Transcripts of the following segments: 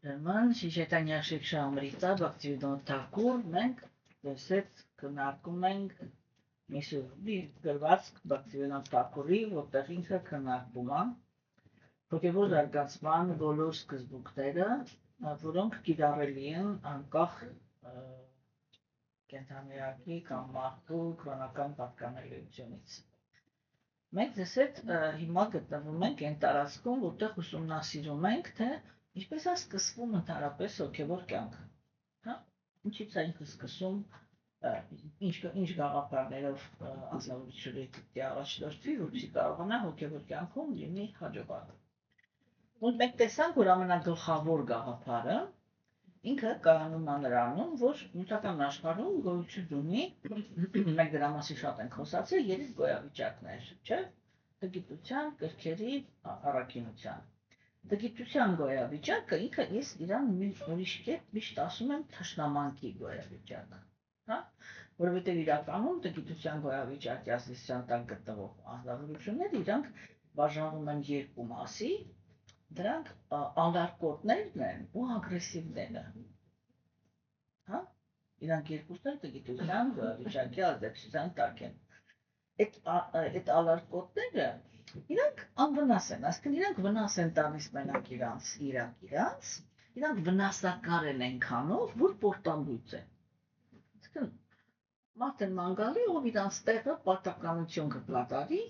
Ուրեմն շիշետանյաշիկ շամրիցա բակտիվիդոն թակուր մենք դեսեց քննարկում ենք միսուրի գրված բակտիվիդոն թակուրի, որտեղ ինքը քննարկում է հոգևոր զարգացման բոլոր սկզբունքները, որոնք կիրառելի են անկախ կենդանիակի կամ մարդու քրոնական պատկանելիությունից։ Մենք դեսեց հիմա գտնվում ենք այն տարածքում, որտեղ ուսումնասիրում ենք, թե ինչպես է սկսվում ընդհանրապես հոգևոր կյանքը, հա? Ինչից է ինքը սկսում, ինչ գաղափարներով անձնավորությունը պետք է առաջնորդվի, որպեսզի կարողանա հոգևոր կյանքում լինի հաջողակ։ Մենք տեսանք, որ ամենագլխավոր գաղափարը ինքը կայանում է նրանում, որ նյութական աշխարհում գոյություն ունի, մենք դրա մասին շատ ենք խոսացել, երեք գոյավիճակներ, չէ՞, տգիտության, կրքերի, առաքինության։ Տգիտության գոյավիճակը ինքը ես իրան ուրիշ կերպ միշտ ասում եմ թշնամանքի գոյավիճակ, հա, որովհետև իրականում տգիտության գոյավիճակի ազդեցության տակ գտնվող անձնավորությունները իրանք բաժանվում են երկու մասի, դրանք ալարկոտներն են ու ագրեսիվները, հա, իրանք երկուսն էլ տգիտության գոյավիճակի ազդեցության տակ են։ Այդ ալարկոտները իրանք անվնաս են, այսինքն իրանք վնաս են տալիս մենակ իրանց, իրանք վնասակար են այնքանով, որ պորտալույց են։ Այսինքն մարդ են մանգալի, ով իրանց տեղը պարտականություն կկատարի,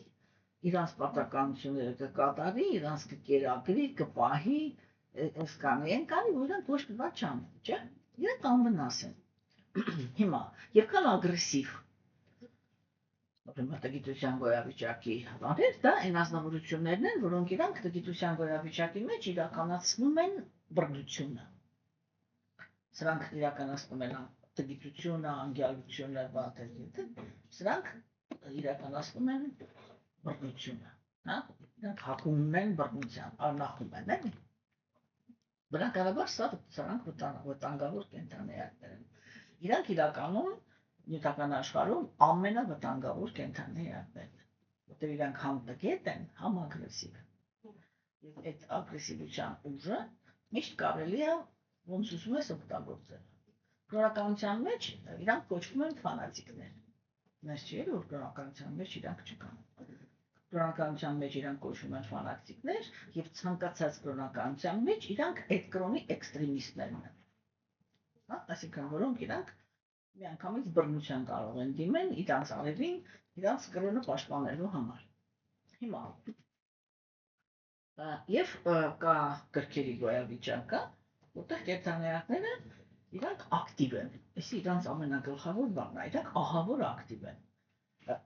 իրանց պարտականությունները կկատարի, իրանց կկերակրի, կպահի, այս կանի, այն կանի, որ իրանք ոչ մի բան չանեն, չէ՞։ Իրանք անվնաս են։ Հիմա, եւ կան ագրեսիվ տգիտության գոյավիճակի բաներ, դա այն ազնվորություններն են, որոնք իրանք տգիտության գոյավիճակի մեջ իրականացնում են բռնությունը։ Սրանք իրականացնում են տգիտությունը, անգյալությունը, սրանք իրականացնում են բռնությունը, հա, իրանք հակում են բռնության, արնախում են, էլի։ Բնականաբար սրանք վտանգավոր կենդանիներ են։ Իրանք իրականում նյութական աշխարհում ամենավտանգավոր կենդանիներն են, որտեղ իրանք համ տգետ են, համ ագրեսիվ։ Եվ այդ ագրեսիվության ուժը միշտ կարելի է ոնց ուզում ես օգտագործել։ Քրոնականության մեջ իրանք կոչվում են ֆանատիկներ։ Նես չի, որ քրոնականության մեջ իրանք չկան։ Քրոնականության մեջ իրանք կոչվում են ֆանատիկներ եւ ցանկացած քրոնականության մեջ իրանք այդ կրոնի էքստրեմիստներն են։ Հա, այսինքն որոնք իրանք միանգամից բռնության կարող են դիմել իրանց արևին, իրանց կրոնը պաշտպանելու համար։ Հիմա եւ կա կրքերի գոյավիճակը, որտեղ կենդանիները իրանք ակտիվ են։ Այսի իրանց ամենագլխավոր բանն է, իրանք ահավոր ակտիվ են։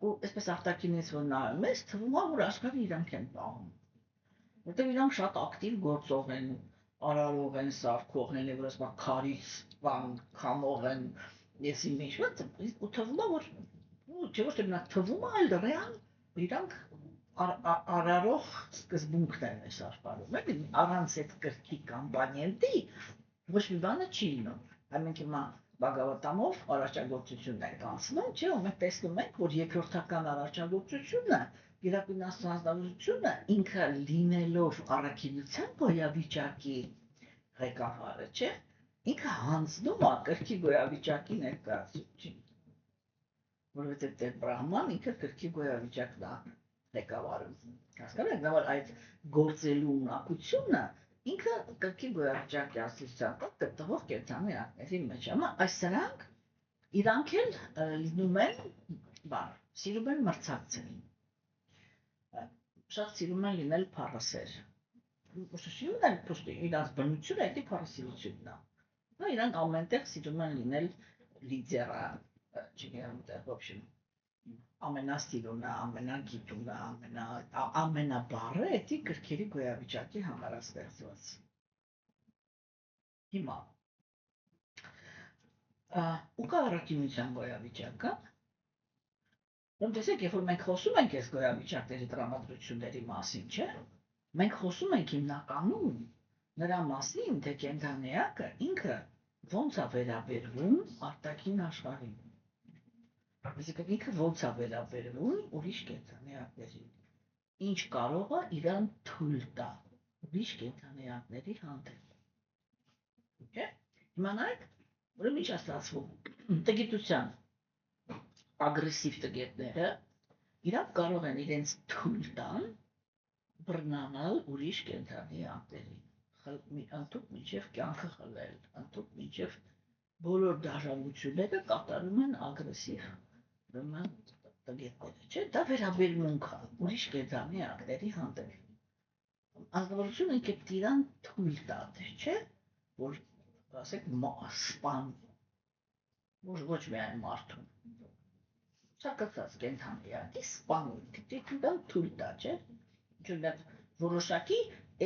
Ու այսպես արտաքինից որ նայում ես, թվում է, որ աշխարհը իրանք են պահում։ Որտեղ իրանք շատ ակտիվ գործող են, արարող են, սարքող են, որ ասում քարից բան քամող են, եսի մեջ, ու թվում է, որ չէ՞ ոչ թե մենակ թվում է, այլ ռեալ իրանք արարող սկզբունքն են այս աշխարհում, էլի առանց այդ կրքի կամպանիենտի ոչ մի բանը չի լինում։ Մենք հիմա Բագավատամով արարչագործությունն ենք անցնում, չէ՞, ու մենք տեսնում ենք, որ երկրորդական արարչագործությունը, Գերագույն Աստծո անձնավորությունը ինքը լինելով առաքինության գոյավիճակի ղեկավարը, չէ՞, ինքը հանձնում է կրքի գոյավիճակի ներկայացուցիչին, որովհետև Տեր Բրահման ինքը կրքի գոյավիճակն է ղեկավարում։ Հասկանու՞մ եք, որ այդ գործելու ունակությունը ինքը կրքի գոյավիճակի ազդեցության տակ գտնվող կենդանիների մեջ է, այս սրանք իրանք էլ լինում են, սիրում են մրցակցել, շատ սիրում են լինել փառասեր, ոչ թե սիրում են, պրոստը իրանց բնությունը դա փառասիրությունն է, իրանք ամենտեղ սիրում են լինել լիդերը, չգիտեմ, в общем, ամենասիրունը, ամենագիտունը, ամենաբառը դա կրքերի գոյավիճակի համար է ստեղծված։ Հիմա ու կա առաքինության գոյավիճակը, ում տեսեք, երբ որ մենք խոսում ենք այս գոյավիճակների տրամադրությունների մասին, չէ՞, մենք խոսում ենք հիմնականում նրա մասին, թե կենդանիակը ինքը ոնց է վերաբերվում արտաքին աշխարհին։ Այսինքն ինքը ոնց է վերաբերվում ուրիշ կենդանիակներին, ինչ կարող է իրան թույլ տա ուրիշ կենդանիակների հանդեպ։ Չէ՞։ Հիմա նայեք, ուրեմն ինչ է ստացվում։ Տգիտության ագրեսիվ տգետները իրանք կարող են իրենց թույլ տան բռնանալ ուրիշ կենդանի ակտերին, ընդհուպ մինչև կյանքը խլել, ընդհուպ մինչև բոլոր դաժանությունները կատարում են ագրեսիվ տգետները, չէ՞, դա վերաբերմունք է ուրիշ կենդանի ակտերի հանդեպ։ Ազնվորությունը ինքը իրան թույլ տա, չէ՞, որ ասեք սպան, ոչ միայն մարդուն, ցանկացած կենդանի ակտի սպանում, դա թույլ տա, չէ՞։ Չունենալ որոշակի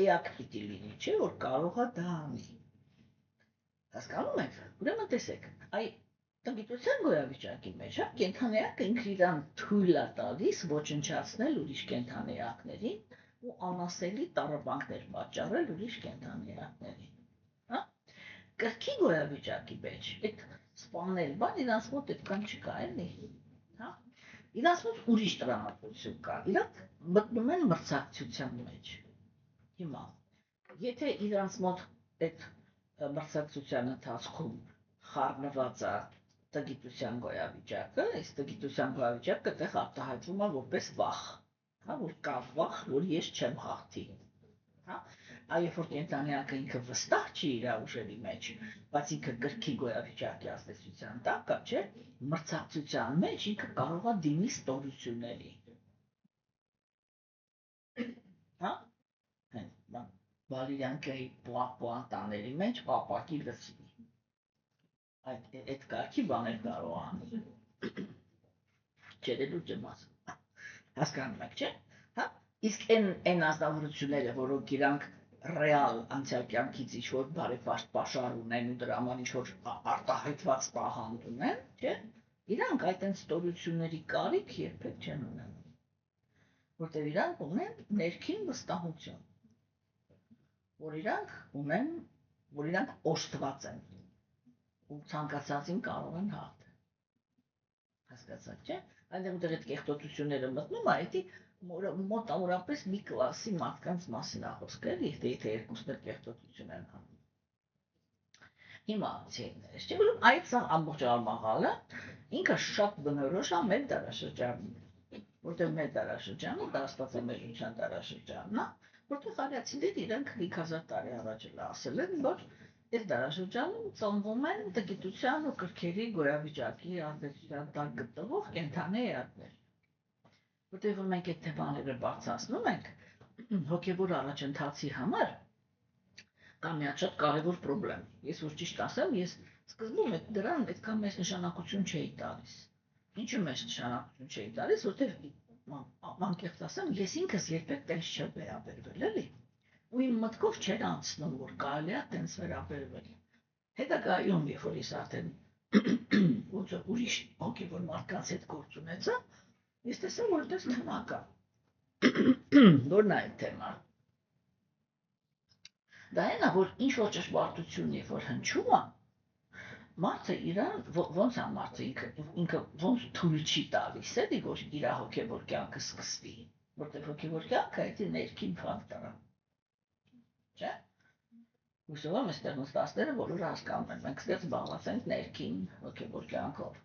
էակ պիտի լինի, չէ, որ կարող է դա անի։ Հասկանում եք, ուրեմն տեսեք, այ տգիտության գոյավիճակի մեջ, կենդանեակը ինքը իրան թույլ է տալիս ոչնչացնել ուրիշ կենդանեակներին ու անասելի տառապանքներ պատճառել ուրիշ կենդանեակներին։ Կրքի գոյավիճակի մեջ, այդ սպանել բան իրանց մոտ այդքան չկա, էլի։ Իրանց մոտ ուրիշ տրամադրություն կա, իրանք մտնում են մրցակցության մեջ։ Հիմա, եթե իրանց մոտ այդ մրցակցության ընթացքում խառնված է տգիտության գոյավիճակը, այս տգիտության գոյավիճակը այդտեղ արտահայտվում է որպես վախ, որ կա վախ, որ ես չեմ հաղթի։ Երբ որ կենդանեակը ինքը վստահ չի իր ուժերի մեջ, բայց ինքը կրքի գոյավիճակի ազդեցության տակ է, չէ՞, մրցակցության մեջ ինքը կարող է դիմի ստորությունների։ Վալերիանկայի պոանտաների մեջ ապակի լցի։ Այդ կարգի բաներ կարող է անել։ Չերելու չեմ ասում։ Հասկանում եք, չէ՞։ Իսկ այն ազնվորությունները, որոնք իրանք ռեալ անցյալ կյանքից ինչ-որ բարեպաշտ պաշար ունեն ու դրա համար ինչ-որ արտահայտված պահանջ ունեն, չէ՞, իրանք այդ ստորությունների կարիք երբեք չեն ունենում, որտեղ իրանք ունեն ներքին վստահություն, որ իրանք օժտված են ու ցանկացածին կարող են հաղթել։ Հասկացաք, չէ՞։ Այնտեղ ուտեղ այդ կեղտոտությունները մտնում է, դա մոտավորապես մի կլասի մարդկանց մասին է խոսքը, եթե երկուսն էլ կեղտոտություն են անում։ Հիմա ցերներս, չէ՞ որ այդ սա ամբողջ աղալը ինքը շատ բնորոշ է մեր դարաշրջանին, որտեղ մեր դարաշրջանը դա աստվածամեջության դարաշրջանն է, որտեղ արիացիները իրենք 5000 տարի առաջ էլ ասել են, որ այս դարաշրջանում ծնվում են տգիտության ու կրքերի գոյավիճակի ազդեցության տակ գտնվող կենդանի էակներ։ Որտեղ որ մենք այդ թեմաները բարձրացնում ենք, հոգևոր առաջընթացի համար կա մի շատ կարևոր պրոբլեմ։ Ես որ ճիշտ ասեմ, ես սկզբում դրան այդքան մեծ նշանակություն չէի տալիս։ Ինչու մեծ նշանակություն չէի տալիս, որտեղ անկեղծ ասեմ, ես ինքս երբեք տենց չեմ վերաբերվել, էլի։ Ու իմ մտքով չէր անցնում, որ կարելի է տենց վերաբերվել։ Հետագայում, երբ որ ես արդեն ուրիշ հոգևոր մարդկանց հետ գործ ունեցա, ես տեսա, որ այդպես թեմա կա։ Որն է այդ թեման։ Դա այն է, որ ինչ-որ ճշմարտություն երբ որ հնչում է, մարդը իրան ոնց է մարդը ինքը ոնց թույլ չի տալիս, էլի, որ իր հոգևոր կյանքը սկսվի, որտեղ հոգևոր կյանքը այդ ներքին ֆակտոր է։ Չէ՞։ Հուսով եմ այստեղ նստածները բոլորը հասկանում են, մենք ստեղ զբաղված ենք ներքին հոգևոր կյանքով։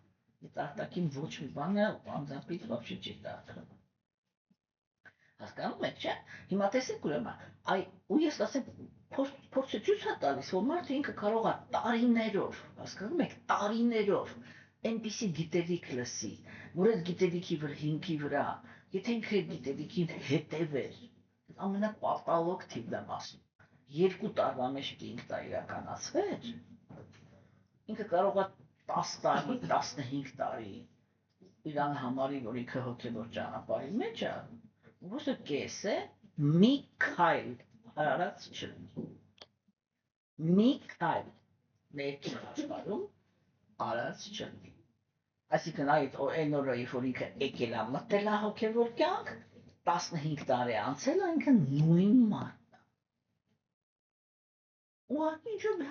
Այդ արտաքին ոչ մի բանը անձամբ вообще չի դարձնում։ Հասկանում եք, չէ՞։ Հիմա տեսեք ուրեմն, ու ես ասեմ, փորձը ցույց է տալիս, որ մարդը ինքը կարող է տարիներով, հասկանում եք, տարիներով այնպիսի գիտելիք լսի, որ այդ գիտելիքի հիմքի վրա, եթե ինքը այդ գիտելիքին հետևեր, ամենապատալոգ թիվն եմ ասում, 2 տարվա մեջ ինքը դա իրականացվեր, ինքը կարող է 10 տարի, 15 տարի իրան համարի, որ ինքը հոգևոր ճանապարհի մեջ է, ոչ թե կես է, մի քայլ արած չլինի։ Մի քայլ ներքին աշխարհում արած չլինի։ Այսինքն այդ օրը, երբ որ ինքը եկել է մտել է հոգևոր կյանք, 15 տարի անցել է, ինքը նույն մարդն է։ Ուղղակի ինչ-որ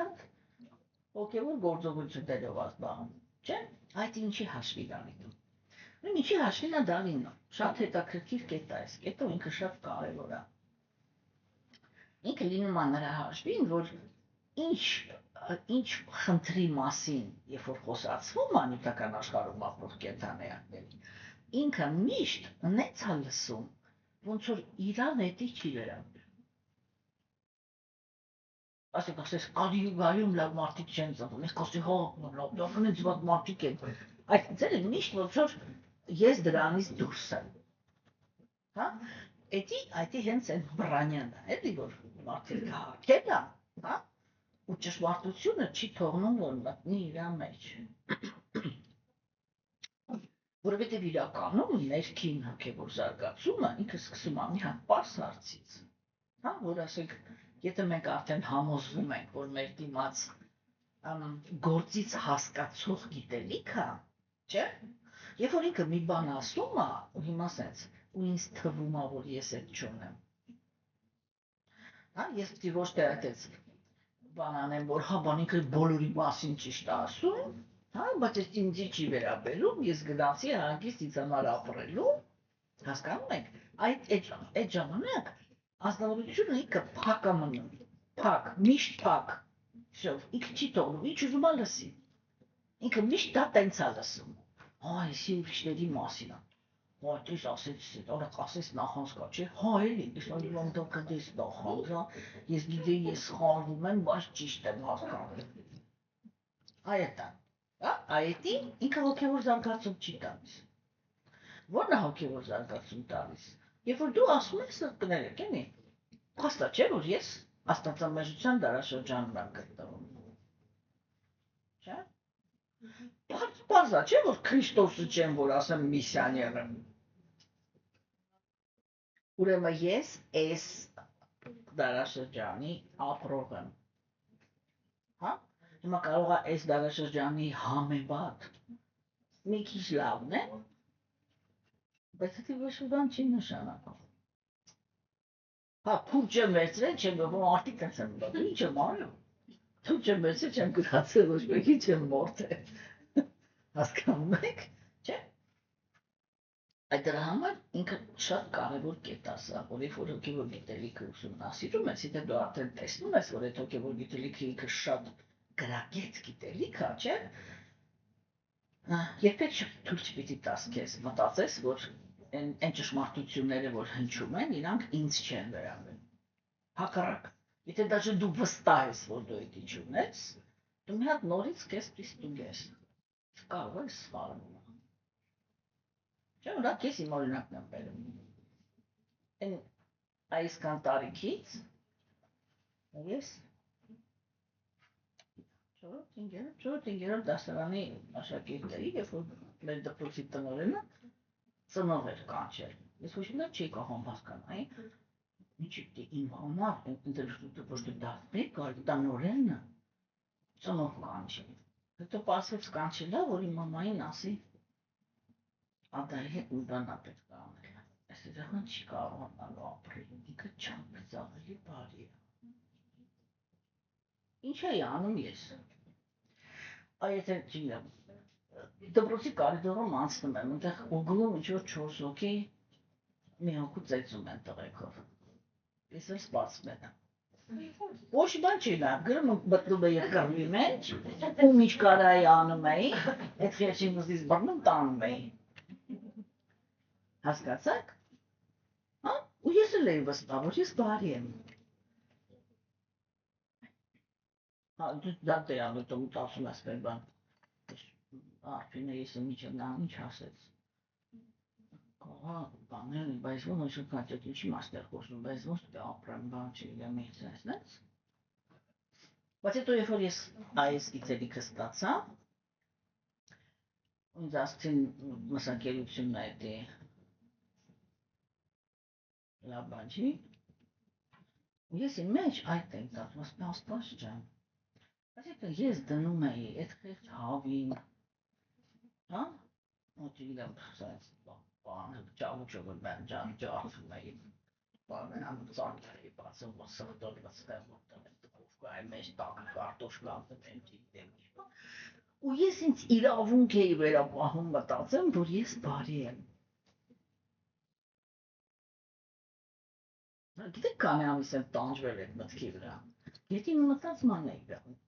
հոգևոր գործողություններով ազբաղում, չէ՞։ Այդ ինչի հաշվի դառնում։ Ինչի հաշվին է դառնում։ Շատ հետաքրքիր կետ է, այս կետը ինքը շատ կարևոր է։ Ինքը լինում է նրա հաշվին, որ ինչ ինչ խնդրի մասին, երբ որ խոսացվում է նյութական աշխարհում ապրող կենդանիների, ինքը միշտ նենց է լսում, ոնց որ իրան հետի չի վերաբերում։ Ասենք ասես գայում լավ մարդիկ չեն ծնվում, ես կասի հա լավ, նենց վատ մարդիկ են։ Այդ ձերը միշտ ոնց որ ես դրանից դուրս եմ։ Հա? Այդ հենց այդ բրանյանը, էլի որ մարդիկ հակել է, հա? Ու ճշմարտությունը չի թողնում, որ մտնի իր մեջ։ Որովհետև իրականում ներքին հոգևոր զարգացումը ինքը սկսում է մի հատ պարզ հարցից, հա, որ ասենք, եթե մենք արդեն համոզվում ենք, որ մեր դիմաց գործից հասկացող գիտելիք է, չէ՞, երբ որ ինքը մի բան ասում է, ու հիմա սենց, ու ինձ թվում է, որ ես այդ չունեմ։ Հա, ես պիտի ոչ թե այդպես բան անեմ, որ հա բան ինքը բոլորի մասին ճիշտ ասում, հա, բայց ես ինձի չի վերաբերում, ես գնացի հանգիստ ինձ համար ապրելու, հասկանում եք, այդ ժամանակ ազնվորությունը ինքը փակ է մնում, փակ, միշտ փակ, ինքը չի թողնում, ինչ ուզում է լսի, ինքը միշտ դա տենց է լսում, հա, եսի ուրիշների մասին է, հա, դες ասեց, օրակ ասեց նախանցկա, չէ, հա, էլի, ես այլիվան դա կդես նախանցա, ես գիտեի, ես սխալվում եմ, բայց ճիշտ եմ հասկանում։ Այդա, այդի ինքը հոգևոր զարգացում չի տալիս։ Որն է հոգևոր զարգացում տալիս։ Երբ որ դու ասում ես կներեք, էլի, փաստա չէ, որ ես աստվածամեժության դարաշրջանում եմ գտնվում։ Չէ՞։ Պարզա չէ, որ Քրիստոսը չեմ, որ ասեմ միսիաներ եմ։ Ուրեմն ես այս դարաշրջանի ապրող եմ։ Հա? Հիմա կարող է այս դարաշրջանի համեմատ մի քիչ լավն է, բայց դա ոչ մի բան չի նշանակում։ Հա, փուր չեմ վերցրել, չեմ գոհ արդի տես եմ, ինչ եմ արել։ Թու չեմ վերցրել, չեմ գնացել, ոչ մեկի չեմ մորթել։ Հասկանում եք, չէ՞։ Այդ դրա համար ինքը շատ կարևոր կետ է սա, որ երբ որ հոգևոր գիտելիքը ուսումնասիրում ես, եթե դու արդեն տեսնում ես, որ այդ հոգևոր գիտելիքը ինքը շատ գրագետ գիտելիք է, չէ՞։ Երբեք թույլ չպիտի տաս քեզ մտածես, որ այն ճշմարտությունները, որ հնչում են, իրանք ինձ չեն վերաբերում։ Հակառակ, եթե դաժե դու վստահ ես, որ դու այդ ինչ ունես, դու մի հատ նորից քեզ պիստուգես։ Կարող է սխալվում։ Չէ՞ որ դա քեզ իմ օրինակն եմ բերում։ Այն այսքան տարիքից ես 4-5 դասարանի աշակերտների, երբ որ մեր դպրոցի տնօրենը ծնող էր կանչել։ Ես ոչ մի չի կարող հասկանալ, ինչի՞ դե իմ համար ինտերեսուտը ոչ թե դասմեկ, այլ տնօրենը ծնող կանչել։ Հետո պարզվեց կանչելա, որ իմ մամային ասի ադայի հետ մի բան է պետք է անել։ Այս երեխան չի կարողանալու ապրել, ինքը չափազանելի բարի է։ Ինչ էի անում ես։ Եթե չգիտեմ, դպրոցի կարիդորում անցնում եմ, այնտեղ ուղղում ինչ-որ 4 հոգի մի հոգու ծեծում են տղեկով։ Ես էլ սպասում եմ։ Ոչ բան չի նա, գրում մտնում է երկրվի մեջ, ում ինչ կարայի անում էի, այդ խերջի մզից բռնում տանում էի։ Հասկացաք։ Հա? Ու ես էլ էի վստահ, որ ես բարի եմ։ Հա, դա տեղանուտում ասում ես մեր բան։ Արփինը ես եմ միջև նա ինչ ասեց։ Կողա բանել, բայց ոնց որ կաճեք ինչի մաստեր խոսում, բայց ոնց դե ապրեմ, բան չգիտեմ ինչ ասնես։ Բայց հետո երբ որ ես այս գիտելիքը ստացա, ինձ ասցին մսակերությունն է դե լավ բան չի։ Ես իմ մեջ այդ եմ դասում, աստված ջան։ Բայց հետո ես դնում էի այդ խեղճ հավին, հա, ոչինչ սենց բանը ճավուճով բան ջարդում էի, բանը ամուսան էի, բացում սխտոր վստահ մոտել այ մեջ տակ կարտոշկա դեմ ու ես ինձ իրավունք էի վերապահում մտածեմ, որ ես բարի եմ։ Գիտեք քանի ամիս եմ տանջվել այդ մտքի վրա։ Եթե մտածման էի գնում։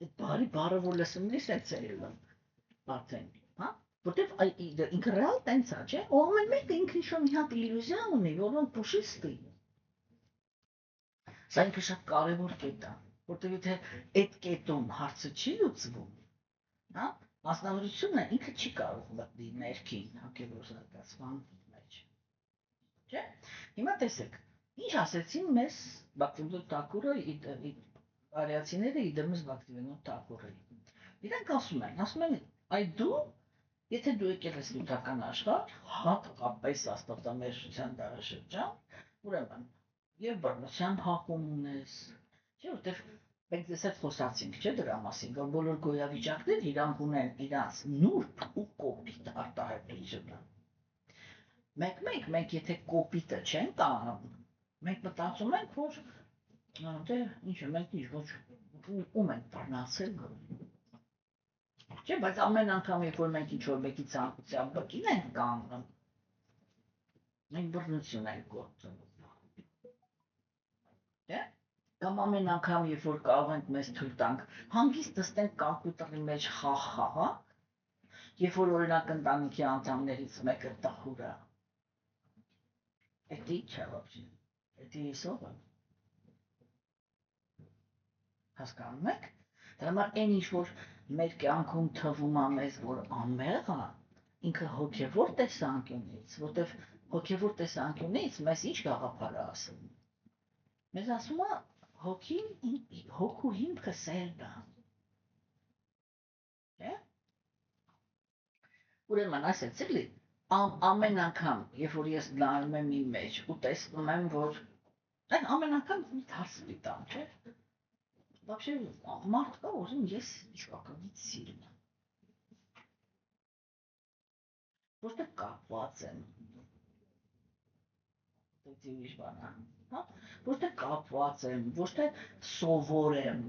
Այդ բարի բառը որ լսում ես այդ ծերելը արդեն, հա? Որտեվ ինքը ռեալ տենց է, չէ՞։ Ու ամեն մեկը ինքն ինչ-որ մի հատ իլյուզիա ունի, որ ոնց պուշիստի։ Սա ինքը շատ կարևոր կետ է, որտեվ եթե այդ կետում հարցը չի լուծվում, հա, մասնավորությունը ինքը չի կարող մտնել ներքին հոգևոր զարգացման մեջ։ Չէ՞։ Հիմա տեսեք, ինչ ասեցին մեզ Բաքվինդոտ Թակուրը, արիացիները իդեմս Բաքվինդոտ Թակուրը։ Իրանք ասում են, այ դու, եթե դու եկել ես նյութական աշխարհ, հատկապես աստվածամերժության դարաշրջան, ուրեմն եւ բռնության հակում ունես, չէ՞ որտեվ մենք դες հետ խոսացինք, չէ՞ դրա մասին, որ բոլոր գոյավիճակները իրանք ունեն իրանց նուրբ ու կոպիտ արտահայտությունը։ Մենք եթե կոպիտը չենք անում, մենք մտածում ենք, որ դե ինչ է, մենք ինչ ոչ ում ենք բռնացել։ Չէ, բայց ամեն անգամ, երբ որ մենք ինչ-որ մեկի ցանկության բկին ենք կանգնում, մենք բռնություն ենք գործում։ Չէ՞։ Կամ ամեն անգամ, երբ որ կարող ենք մեզ թույլ տանք, հանգիստ նստենք կամպյուտերի մեջ խաղ, երբ որ օրինակ ընտանիքի անդամներից մեկը տխուր է։ Էդ ի՞նչ է вообще։ Էդ եսով է։ Հասկանում եք։ Դրա համար այն ինչ որ մեր կյանքում թվում է մեզ, որ անմեղ է, ինքը հոգևոր տեսանկյունից, որտեվ հոգևոր տեսանկյունից մեզ ինչ գաղափար է ասում։ Մեզ ասում է հոգու հիմքը սերն է։ Չէ՞։ Ուրեմն ասեց էլի, ամեն անգամ, երբ որ ես նայում եմ իմ մեջ ու տեսնում եմ, որ ամեն անգամ հարց դիտամ, չէ՞։ Вообще մարդ կա, որ ես իսկականից սիրում եմ։ Ոչ թե կապված եմ։ Դա ուրիշ բան է, հա։ Ոչ թե կապված եմ, ոչ թե սովոր եմ,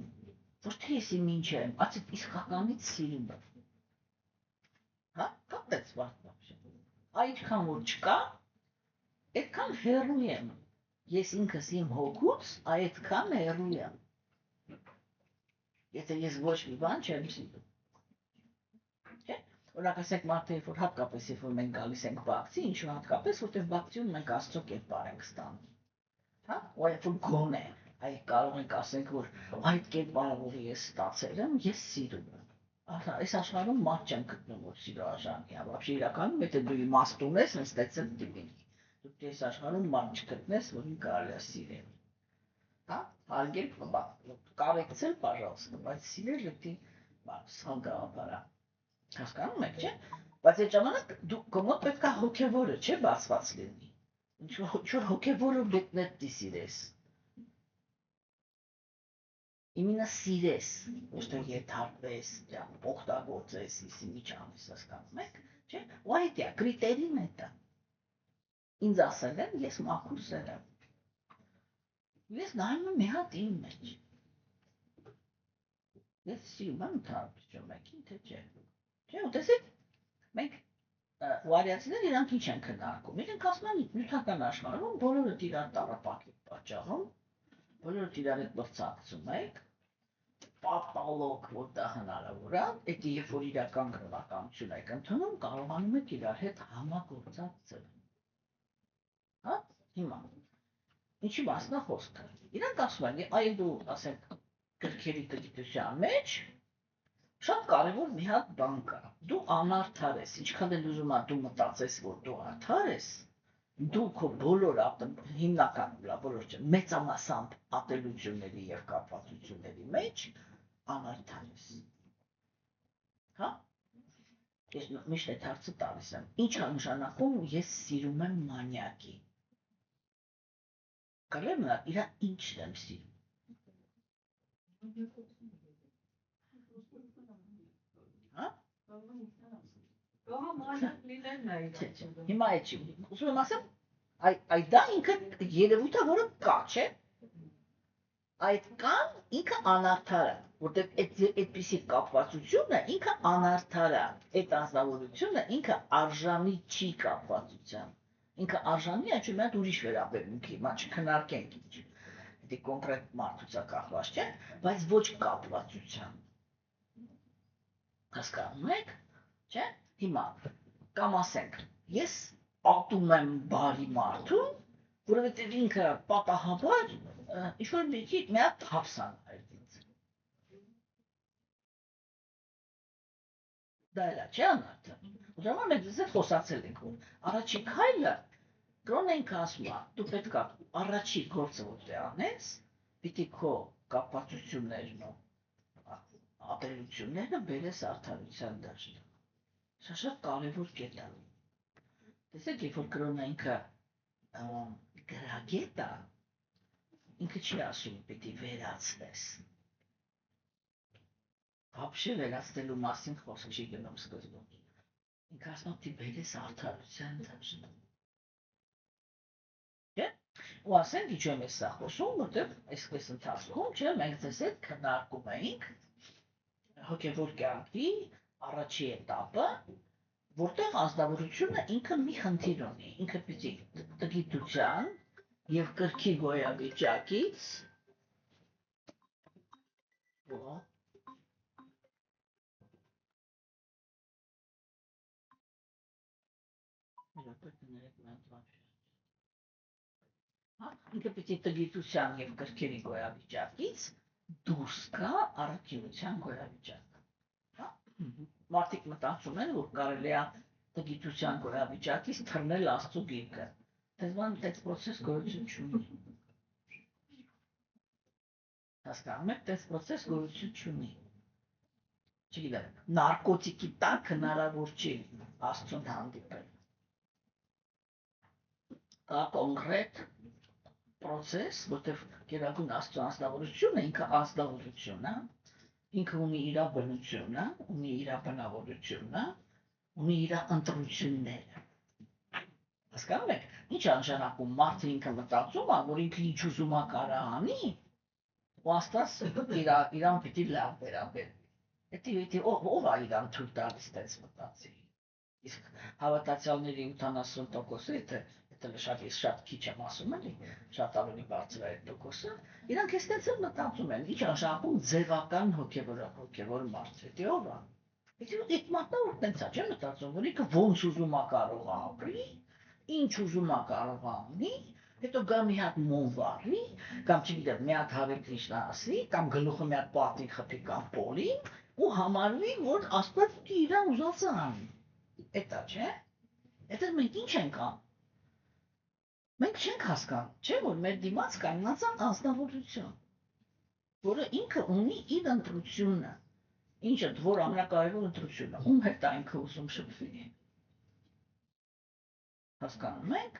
ոչ թե ես ինչ եմ, ասես իսկականից սիրում եմ։ Հա, կապեց վարդապետ։ Այդքան որ չկա, այդքան հեռու եմ։ Ես ինքս իմ հոգուց այդքան հեռու եմ։ Եթե ես ոչ մի բան չեմ սիրում։ Չէ՞։ Օրինակ ասենք մարդը, երբ որ հատկապես երբ որ մենք գալիս ենք բակցի, ինչու հատկապես, որտեղ բակցիում մենք Աստծո կերպար ենք ստանում։ Հա, ու երբ որ գոնե, այ կարող ենք ասենք, որ այդ կերպարը, որը ես ստացել եմ, ես սիրում եմ։ Այս աշխարհում մարդ չեմ գտնում, որ սիրո արժանի է։ Вообще իրականում, եթե դու իմաստ ունես, այստեղից դիպին։ Դու այս աշխարհում մարդ չգտնես, որին կարելի է սիրել։ Հա, հարգել, կարեկցել, пожалуйста, բայց սիրել էդի սխալ գաղափար է։ Հասկանում եք, չէ՞։ Բայց այդ ժամանակ դու մոտ պետք է հոգևորը, չէ՞, բացված լինի։ Ինչ-որ հոգևորը դու սիրես։ Իմенно սիրես, ոչ թե եթարպես, օգտագործես, ինչ անես, հասկանում եք, չէ՞։ Ու այդ է, կրիտերին է դա։ Ինձ ասել են, ես մաքուր սեր եմ։ Ես նայում եմ մի հատ իմ մեջ։ Ես սիրում եմ ընդհանրապես մեկին, թե չէ։ Չէ, ու տեսեք, մենք վարիացիներ իրանք ինչ են քննարկում։ Իրենք ասում են նյութական աշխարհում բոլորը իրար տառապակի պատճառում, բոլորը իրար հետ մրցակցում եք, պատալոգ, որ դա հնարավոր է, դա երբ որ իրական գրականություն եք ընդունում, կարողանում եք իրար հետ համագործակցել։ Հա, հիմա ինչի մասն է խոսքը։ Իրանք ասում են, այ դու, ասենք, գրքերի գիտության մեջ շատ կարևոր մի հատ բան կա։ Դու անարդար ես, ինչքան էլ ուզում ես դու մտածես, որ դու արդար ես, դու քո բոլոր հիմնական բոլոր չէ, մեծամասամբ ատելությունների եւ կապվածությունների մեջ անարդար ես։ Հա? Ես միշտ այդ հարցը տալիս եմ։ Ինչ է նշանակում ես սիրում եմ մանյակի։ Կարելի է իրա ինչն եմ սիրում։ Հա? Հիմա այդ չի։ Ուզում եմ ասեմ, այդ դա ինքը երևույթ է, որը կա, չէ՞։ Այդ կան ինքը անարդար է, որտեղ այդպիսի կապվածությունը ինքը անարդար է, այդ անձնավորությունը ինքը արժանի չի կապվածության, ինքը արժանի է, չունի այդ ուրիշ վերաբերմունքի, մա չքննարկենք ինչ, դա կոնկրետ մարդուցա կախված չէ, բայց ոչ կապվածության, Հասկանում եք, չէ՞։ Հիմա կամ ասենք, ես ատում եմ բարի մարդուն, որովհետև ինքը պատահաբար ինչ-որ մեկի մի հատ թափսան այդ ինձ։ Դա էլա չէ անարդը։ Ուրեմն մենք ձեզ հետ խոսացել ենք, որ առաջի քայլը կրոն ենք ասում, դու պետք է առաջի գործը որ դե անես, պիտի քո կապվածություններն ու ատելությունները բերես արդարության դաշտ։ Սա շատ կարևոր կետ է։ Տեսեք, երբ որ կրոնը ինքը գրագետ է, ինքը չի ասում պիտի վերացնես։ Вообще վերացնելու մասին խոսք չի գնում սկզբում։ Ինքը ասում պիտի բերես արդարության դաշտ։ Չէ՞։ Ու ասենք ինչու եմ սա խոսում, որտեղ այսպես ընթացքում, չէ, մենք ձեզ հետ քննարկում էինք հոգևոր կյանքի առաջի էտապը, որտեղ ազնվորությունը ինքը մի խնդիր ունի, ինքը պիտի տգիտության եւ կրքի գոյավիճակից ինքը պիտի տգիտության եւ կրքերի գոյավիճակից դուրս գա առաքինության գոյավիճակ։ Մարդիկ մտածում են, որ կարելի է տգիտության գոյավիճակից թռնել Աստծո գիրկը։ Դեզման այդ process գոյություն չունի։ Հասկանում եք, այդ process գոյություն չունի։ Չգիտեմ, նարկոտիկի տակ հնարավոր չի Աստծուն հանդիպել։ Դա կոնկրետ process, որտեղ գերագույն Աստծո անձնավորությունը ինքը անձնավորություն է, ինքը ունի իր բնությունը, ունի իր բնավորությունը, ունի իր ընտրությունները։ Հասկանում եք, ինչ անշանակում մարդը ինքը մտածում է, որ ինքը ինչ ուզում է կարա անի, ու Աստված իրան պիտի լավ վերաբերվի։ Դա ով է իրան թույլ տալիս այդպես մտածի։ Իսկ հավատացյալների 70%-ը, եթե շատ քիչ եմ ասում էլի, շատ ավելի բարձր է այդ տոկոսը, իրանք այստեղ էլ մտածում են, ինչ անշանակում ձևական հոգևոր մարդ, դա ով է։ Այդ մարդը տենց է, չէ՞ մտածում, որ ինքը ոնց ուզում է կարող ապրի, ինչ ուզում է կարող անի, հետո գա մի հատ մոմ վառի, կամ չգիտեմ, մի հատ Հարե Կրիշնա ասի, կամ գլուխը մի հատ պատին խփի կամ պոլին, ու համարվի, որ Աստված պիտի իրան ուզածը անի։ Էտա չէ։ Էդը մենք ինչ ենք անում։ Մենք չենք հասկանում, չէ՞ որ մեր դիմաց կանգնած է անձնավորություն, որը ինքը ունի իր ընտրությունը, ինչը որ ամենակարևոր ընտրությունը, ում հետ է ինքը ուզում շփվի։ Հասկանում եք։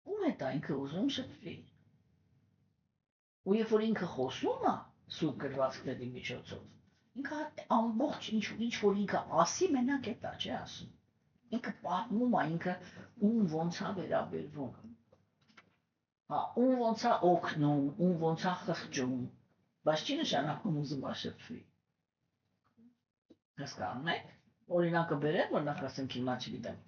Ում հետ է ինքը ուզում շփվի։ Ու երբ որ ինքը խոսում է սուրբ գրվածքների միջոցով, ինքը ամբողջ ինչ որ ինքը ասի, մենակ էտա չէ ասում։ Ինքը պատմում է, ինքը ում ոնց է վերաբերվում։ Հա, ում ոնց է օգնում, ում ոնց է խղճում, բայց չի նշանակում ուզում է շփվի։ Հասկանում եք։ Օրինակը բերեմ, որ նախ ասենք հիմա չգիտեմ,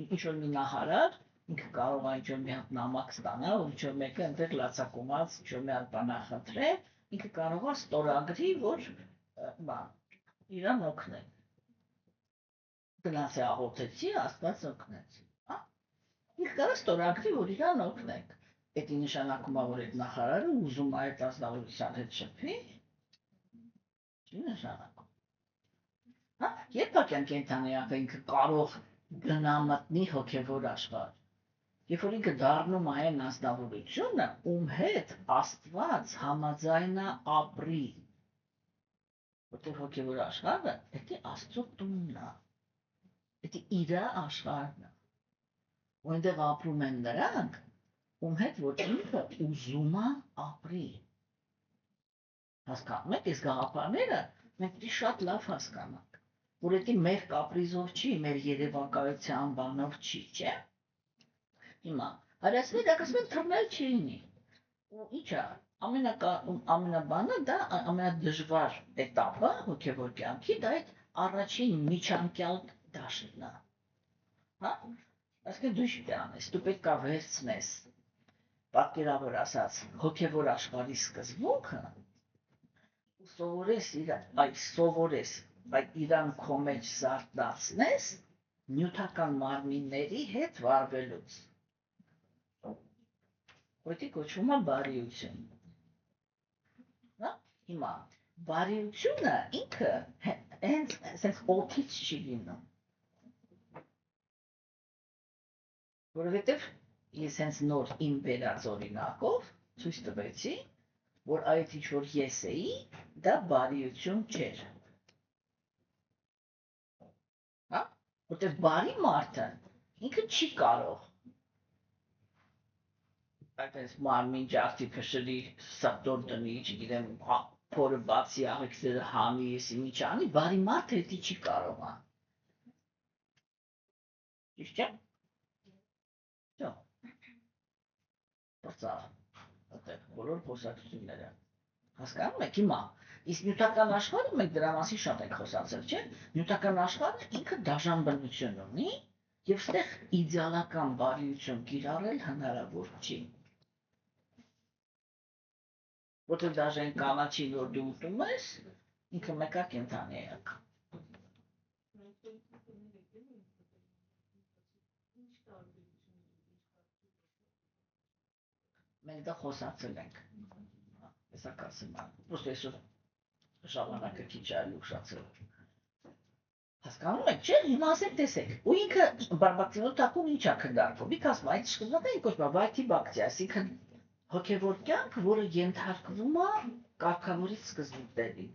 ինչ որ մի նահարար, ինքը կարող է ինչ-որ մի հատ նամակ ստանալ, որ ինչ-որ մեկը այնտեղ լացակոմած, ինչ-որ մի հատ բան խնդրել, ինքը կարող է ստորագրի, որ իրան օգնել։ Գնաց աղոթեցի, Աստված օգնեց։ Ինքը կարող է ստորագրի, որ իրան օգնեք։ Դա նշանակում է, որ այդ նախարարը ուզում է այդ ազնվորության հետ շփվի։ Չի նշանակում։ Երբ է կենդանի ինքը կարող գնա մտնի հոգևոր աշխարհ։ Երբ որ ինքը դառնում է այն ազնվորությունը, ում հետ Աստված համաձայն է ապրի։ Որտեղ հոգևոր աշխարհը, դա Աստծո տունն է։ Դա իր աշխարհն է։ Ու այնտեղ ապրում են նրանք, ում հետ որ ինքը ուզում է ապրի։ Հասկանում եք, այս գաղափարները մենք պետք է շատ լավ հասկանանք, որ դա մեր կապրիզով չի, մեր երևակայության բանով չի, չէ՞։ Հիմա հարասները ասում են թռնել չի լինի։ Ու ի՞նչ է, ամենաբանը դա ամենադժվար էտապը հոգևոր կյանքի, դա այդ առաջին միջանկյալ դաշտն է։ Հա։ Այսինքն դու ինչ անես, դու պետք է վերցնես, պատկերավոր ասած, հոգևոր աշխարհի սկզբունքը Սովորես իրան քո մեջ զարթացնես նյութական մարմինների հետ վարվելուց։ Որտի կոչվում է բարիություն։ Հա? Հիմա բարիությունը ինքը հենց sense օթից չի լինում։ Որովհետև ես հենց նոր իմ վերած օրինակով ցույց տվեցի, որ այդ ինչ որ ես էի, դա բարիություն չէր։ Հա? Որտեղ բարի մարդը ինքը չի կարող այդպես մարմին ջարդի փշրի սատոր տնի, չգիտեմ, փորը բացի աղիքները հանի, եսի մի չանի, բարի մարդը դա չի կարող։ Ճիշտ չէ՞։ Չէ։ Բացառ։ Այդտեղ բոլոր խոսակցությունները։ Հասկանում եք հիմա։ Իսկ նյութական աշխարհը մենք դրա մասին շատ ենք խոսացել, չէ՞։ Նյութական աշխարհը ինքը դաժան բնություն ունի եւ այդտեղ իդեալական բարիություն կիրառել հնարավոր չի։ Որտեղ դաժե այն կանաչին, որ դու ուտում ես, ինքը մեկա կենթանի է։ Մենք դա խոսացել ենք։ Հեսա կասեմ, պրոստը այսօր ժամանակը քիչ այլ ուշացել։ Հասկանում եք, չէ՞, հիմա ասեք տեսեք։ Ու ինքը բարբակտիոտակում ինչա քննարկվում։ Մի ասում, այդ շքնոթը կոչվում է վայթիբակտիա, այսինքն հոգևոր կյանք, որը ենթարկվում է կարգավորիչ սկզբունքների։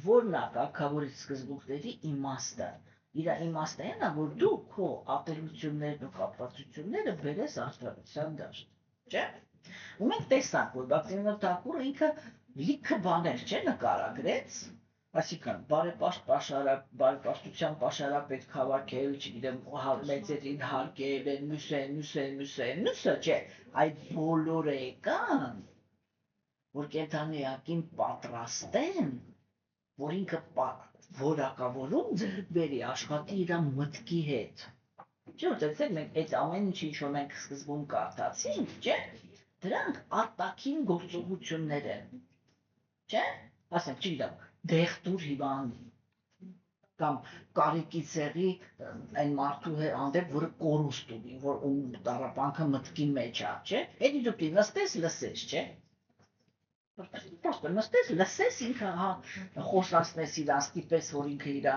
Որն է կարգավորիչ սկզբունքների իմաստը։ Իր իմաստը այն է, որ դու քո ապելություններն ու կապվածությունները բերես արդարության դաշտ, չէ՞։ Ու մենք տեսանք, որ Բակտիոն ինքը լիքը բաներ չէ նկարագրեց, այսինքն բարեպաշտության պաշարապետ քաղաքել, չգիտեմ, մեծերին հարկել են, մյուսը, չէ, այդ բոլորը եկան, որ կենդանիակին պատրաստեն, որ ինքը որակավորում ձեռք բերի աշխատի իր մտքի հետ։ Չէ՞ որ մենք այդ ամեն ինչի ինչ որ մենք սկզբում կարդացինք, չէ՞, դրանք արտաքին գործողություններ են, չէ՞, ասենք, չգիտեմ, դեղտուր հիվանդի կամ կարիքի ցեղի այն մարդու հանդեպ, որը կորուստ ունի, որ տառապանքը մտքի մեջ է, չէ՞։ Էդի դու նստես լսես, չէ՞։ Պրոստը նստես լսես ինքը խոսացնես իրան, ստիպես, որ ինքը իր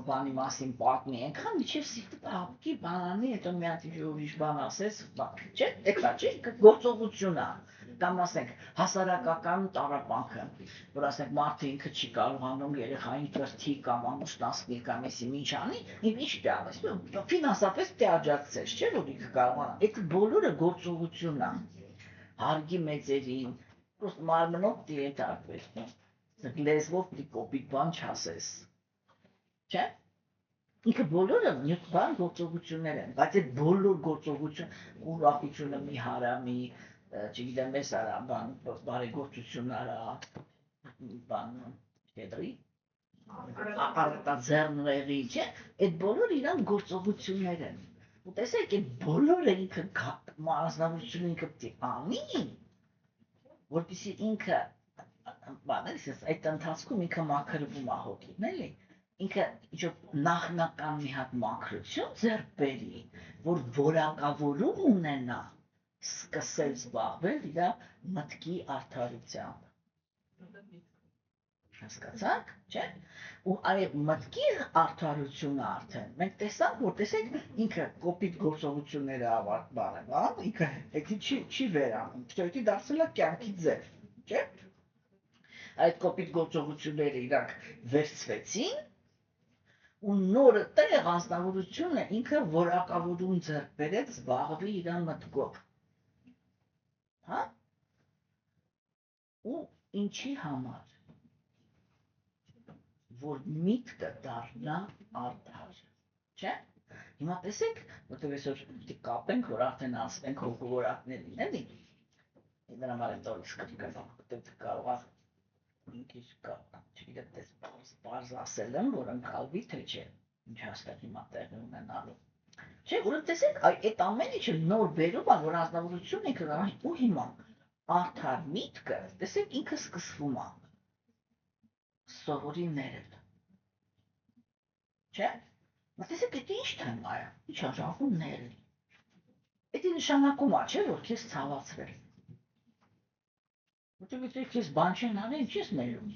բանի մասին պատմի, այնքան միջև սիրտը փափկի, բանանի, հետո մի հատ ուրիշ բան ասես, չէ՞, էքա չէ, գործողություն է։ Կամ ասենք հասարակական տառապանքը, որ ասենք մարդը ինքը չի կարողանում երեխային կրթի կամ ամուսնացնի կամ էսի ինչ անի, ինչ դառնես, ֆինանսապես դե աջակցես, չէ՞ որ ինքը կարողանա։ Այդ բոլորը գործողություն է։ Հարգի մեծերին, պրոստը մարմնով դիետարկվես, լեզվով կոպիտ բան չասես, չէ՞։ Ինքը բոլորը բան գործողություններ են, բայց այդ բոլոր գործողություն ուրախությունը մի հարամի, չգիտեմ, ես արա, բան, բարեգործություն արա, բան, հետրի, արտաձեռնեղի, չէ, այդ բոլոր իրան գործողություններ են։ Ու տեսեք, այդ բոլորը ինքը մարզնավորությունը ինքը պիտի անի, որպեսզի ինքը, բան, այդ ընթացքում ինքը մաքրվում է հոգին, էլի, ինքը նախնական մի հատ մաքրություն ձեռք բերի, որ որակավորում ունենա, սկսել զբաղվել իր մտքի արդարությամբ։ Հասկացաք, չէ՞։ Ու այդ մտքի արդարությունը արդեն մենք տեսանք, որ տեսեք ինքը կոպիտ գործողությունները բանը, ինքը դա չի վերանում, դա դարձել է կյանքի ձև, չէ՞։ Այդ կոպիտ գործողությունները իրանք վերցվեցին ու նորը տեղ անձնավորությունը ինքը որակավորում ձեռք բերեց զբաղվի իր մտքով։ Հա։ Ու ինչի համար, որ միտքը դառնա արդար, չէ՞։ Հիմա տեսեք, որտեղ այսօր պիտի կապենք, որ արդեն ասենք հոգևորակներին, էլի։ Դրա համար եմ տալիս կրկին, որտեղ կարող է ինքս չգիտեմ, պարզ ասել եմ, որ ընկալվի, թե չէ, ինչ հաստատ հիմա տեղի ունենալու։ Չէ, որ տեսեք, այդ ամեն ինչը նոր բերում է, որ անձնավորությունը ինքը ու հիմա արդար միտքը, տեսեք ինքը սկսվում է։ սովորի ներել։ Չէ՞։ Մտածեք, դա ի՞նչ թեմա է։ Ինչ արժանքում ներել։ Դա նշանակում է, չէ՞, որ քեզ ցավացրել։ Որտեղ քեզ բան չեն արել, ինչ ես ներում։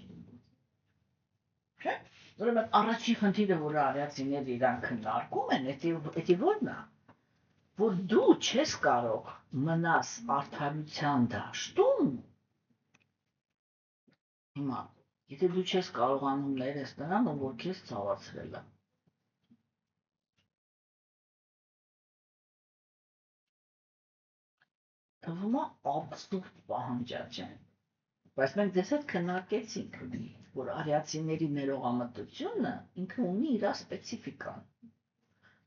Չէ՞։ Ուրեմն առաջին խնդիրը, որ արիացիները իրան քննարկում են, դա ո՞րն է։ Որ դու չես կարող մնաս արդարության դաշտում, հիմա, եթե դու չես կարողանում ներես նրան, որ քեզ ցավացրել է։ Թվում է աբսուրդ պահանջաճ է։ Բայց մենք ձեզ հետ քննարկեցինք, որ արիացիների ներողամտությունը ինքը ունի իր սպეციფიკան։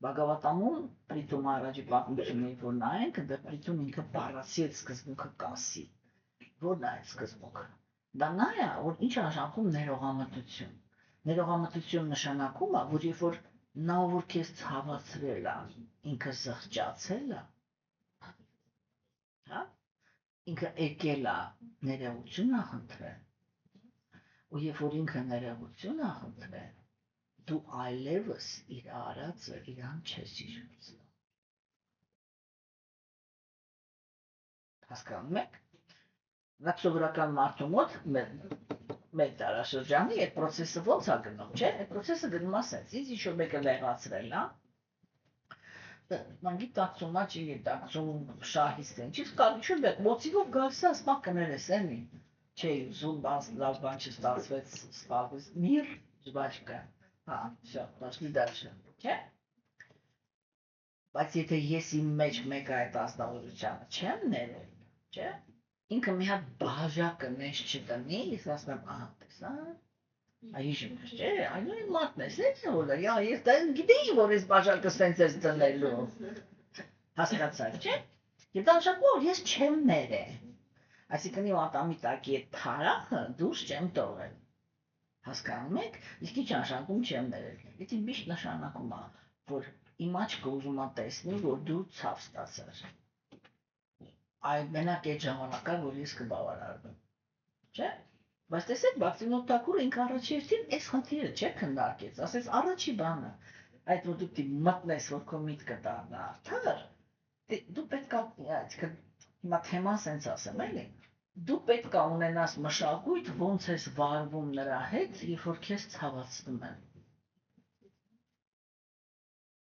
Բագավատամում պրիտում առաջի պատմությունների, որ նայենք, դա պրիտում ինքը բառացի այդ սկզբունքը կասի։ Որն է այդ սկզբունքը։ Դա նա է, որ ինչ արժանքում ներողամտություն։ Ներողամտություն նշանակում է, որ երբ որ նա որ քեզ ցավացրել է, ինքը զղջացել է, հա, ինքը եկել է ներողություն է խնդրել, ու երբ որ ինքը ներողություն է խնդրել, դու այլևս իր արածը իրան չես հիշեցնում։ Հասկանում եք։ Բայց սովորական մարդու մոտ մեր դարաշրջանի այդ process-ը ո՞նց է գնում, չէ՞։ Այդ process-ը գնում է ասես, ինձ ինչ-որ մեկը լեղացրել է, ման գիտակցում, չի գիտակցում, շահիստ են, չես կարող ինչ-որ մեկ մոտիվով գալիս է, ասում կներես, էլի, չէի ուզում, լավ բան չստացվեց, սպասվեց, միր, ժվաչկա, հա, շա, պաշտի դարշը, չէ՞։ Բայց եթե ես իմ մեջ մեկ այդ ազնվորությանը չեմ ներել, չէ՞, ինքը մի հատ բաժակը նես չտնի, ես ասում եմ, ահա, տեսա, այժմ ես, չէ, այո, այն մարդն ես, որ ես դա գիտեի, որ ես բաժակը սենց ես տնելու, հասկացար, չէ՞։ Եվ դա նշանակում որ ես չեմ ներել, այսինքն իմ ատամի տակի այդ թարախը դուրս չեմ տողել, հասկանում եք, իսկ ինչ նշանակում չեմ ներել, դա միշտ նշանակում է, որ իմ աչքը ուզում է տեսնի, որ դու ցավ ստացար, այդ մենակ այդ ժամանակա, որ ես կբավարարվեմ, չէ՞։ Բայց տեսեք, Բաքսինոթակուրը ինքը առաջերտին այս խնդիրը չէ քննարկեց, ասեց առաջի բանը, այդ որ դու մտնես, որ քո միտքը դառնա արդար, դու պետք է, հիմա թեման սենց ասեմ, էլի, դու պետք է ունենաս մշակույթ, ոնց ես վարվում նրա հետ, երբ որ քեզ ցավացնում են։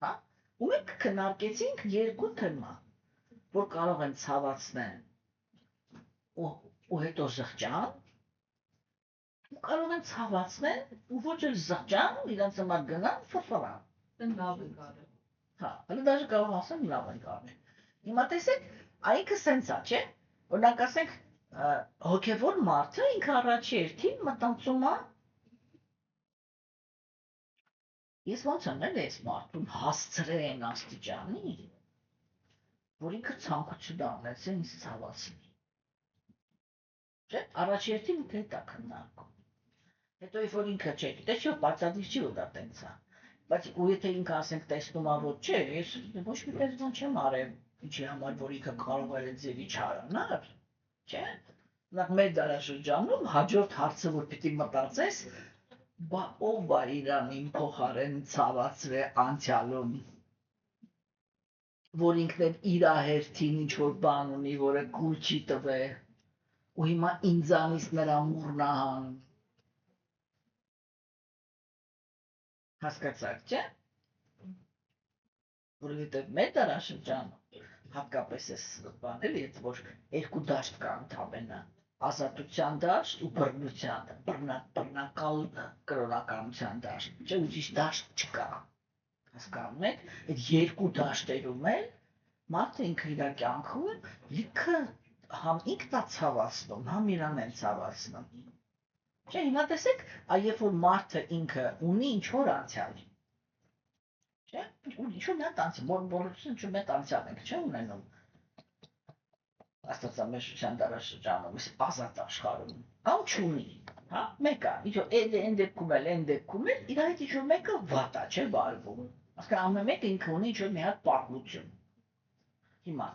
Հա, ու մենք քննարկեցինք երկու թեմա, որ կարող են ցավացնել ու հետո զղջան, ու կարող են ցավացնել ու ոչ էլ զղջան, իրանց համար գնան ֆրֆրան։ Լավ են կարել։ Հա, հələ դաժե կարող ասեմ լավ են կարել։ Հիմա տեսեք, այնքը սենց է, չէ՞։ Օրինակ ասենք, հոգևոր մարդը ինքը առաջի հերթին մտածում է ես ոնց եմ էլ այս մարդուն հասցրել աստիճանի, որ ինքը ցանկություն անեց ինձ ցավացնի։ Չէ՞, առաջի հերթին ինքը դա քննարկում։ Հետո երբ որ ինքը չէ, դե չէ, բացատրիչ չի որ դա տենց է։ Բայց ու եթե ինքը ասենք տեսնում է որ չէ, ես ոչ մի պես բան չեմ արել, ինչի համար որ ինքը կարող էր այդ ձևի չարանալ, չէ՞։ Նախ մեր դարաշրջանում հաջորդ հարցը որ պիտի մտածես, բա ով է իրան իմ փոխարեն ցավացրել անցյալում, որ ինքն էլ իր հերթին ինչ որ բան ունի, որը կուլ չի տվել, ու հիմա ինձանից նրա մուրնահան։ Հասկացաք, չէ՞։ Որովհետև մեր դարաշրջանում հատկապես էս բան էլի, որ երկու դաշտ կա ընդամենը, ազատության դաշտ ու բռնության, բռնակալ կրոնականության դաշտ, չէ՞, ուրիշ դաշտ չկա։ Հասկանում եք, այդ երկու դաշտերում էլ մարդը ինքը իր կյանքում լիքը համ ինքն է ցավացնում, համ իրան են ցավացնում։ Չէ, հիմա տեսեք, երբ որ մարդը ինքը ունի ինչ-որ անցյալ, չէ, ինչ-որ մեծ անցյալ, բոլորս ինչ-որ մեծ անցյալ ենք, չէ, ունենում աստվածամեշտության դարաշրջանում, ազատ աշխարհում, կամ չունի, հա, մեկը, ինչ-որ այն դեպքում էլ, իր հետ ինչ-որ մեկը վատ է, չէ, վարվում, ասկան ամեն մեկը ինքը ունի ինչ-որ մի հատ պատմություն։ Հիմա,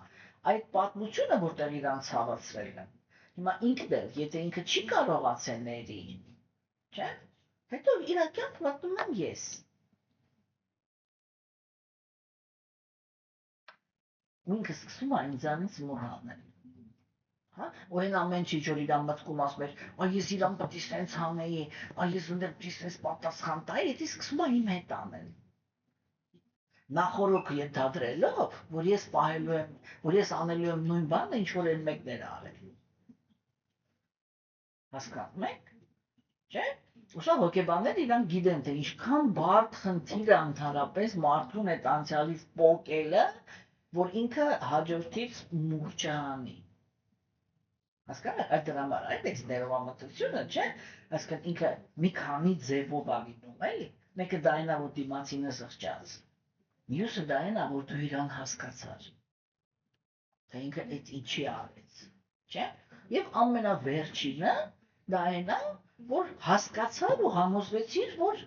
այդ պատմությունը, որտեղ իրան ցավացրել են, հիմա ինքն էլ, եթե ինքը չի կարողացել ների, չէ, Հետո իրական պատմում եմ ես։ Ու ինքը սկսում է ինձանից մոռանել։ Հա, ու այն ամեն ինչ որ իրան մտքում ասում էր, այ ես իրան պետք է սենց անեի, այ ես ուներ պետք է սենց պատասխան տայի, դա սկսում է իմ հետ անել։ Նախորոք ենթադրելով, որ ես պահելու եմ, որ ես անելու եմ նույն բանը, ինչ որ այն մեկն էր արել։ Հասկանում եք։ Չէ՞։ Ուսա հոգեբանները իրանք գիտեն, թե ինչքան բարդ խնդիր է ընդհանրապես մարդուն այդ անցյալից պոկելը, որ ինքը հաջորդից մուրճանի։ Հասկանում եք, այդ դրա համար այդ էս ներողամտությունը, չէ՞։ Այսինքն ինքը մի քանի ձևով է լինում, էլի։ Մեկը դա այն է, որ դիմացինը զղջաց։ Մյուսը դա այն է, որ դու իրան հասկացար։ Թե ինքը այդ ինչի արեց, չէ՞։ Եվ ամենավերջինը դա այն է, որ հասկացար ու համոզվեցիր, որ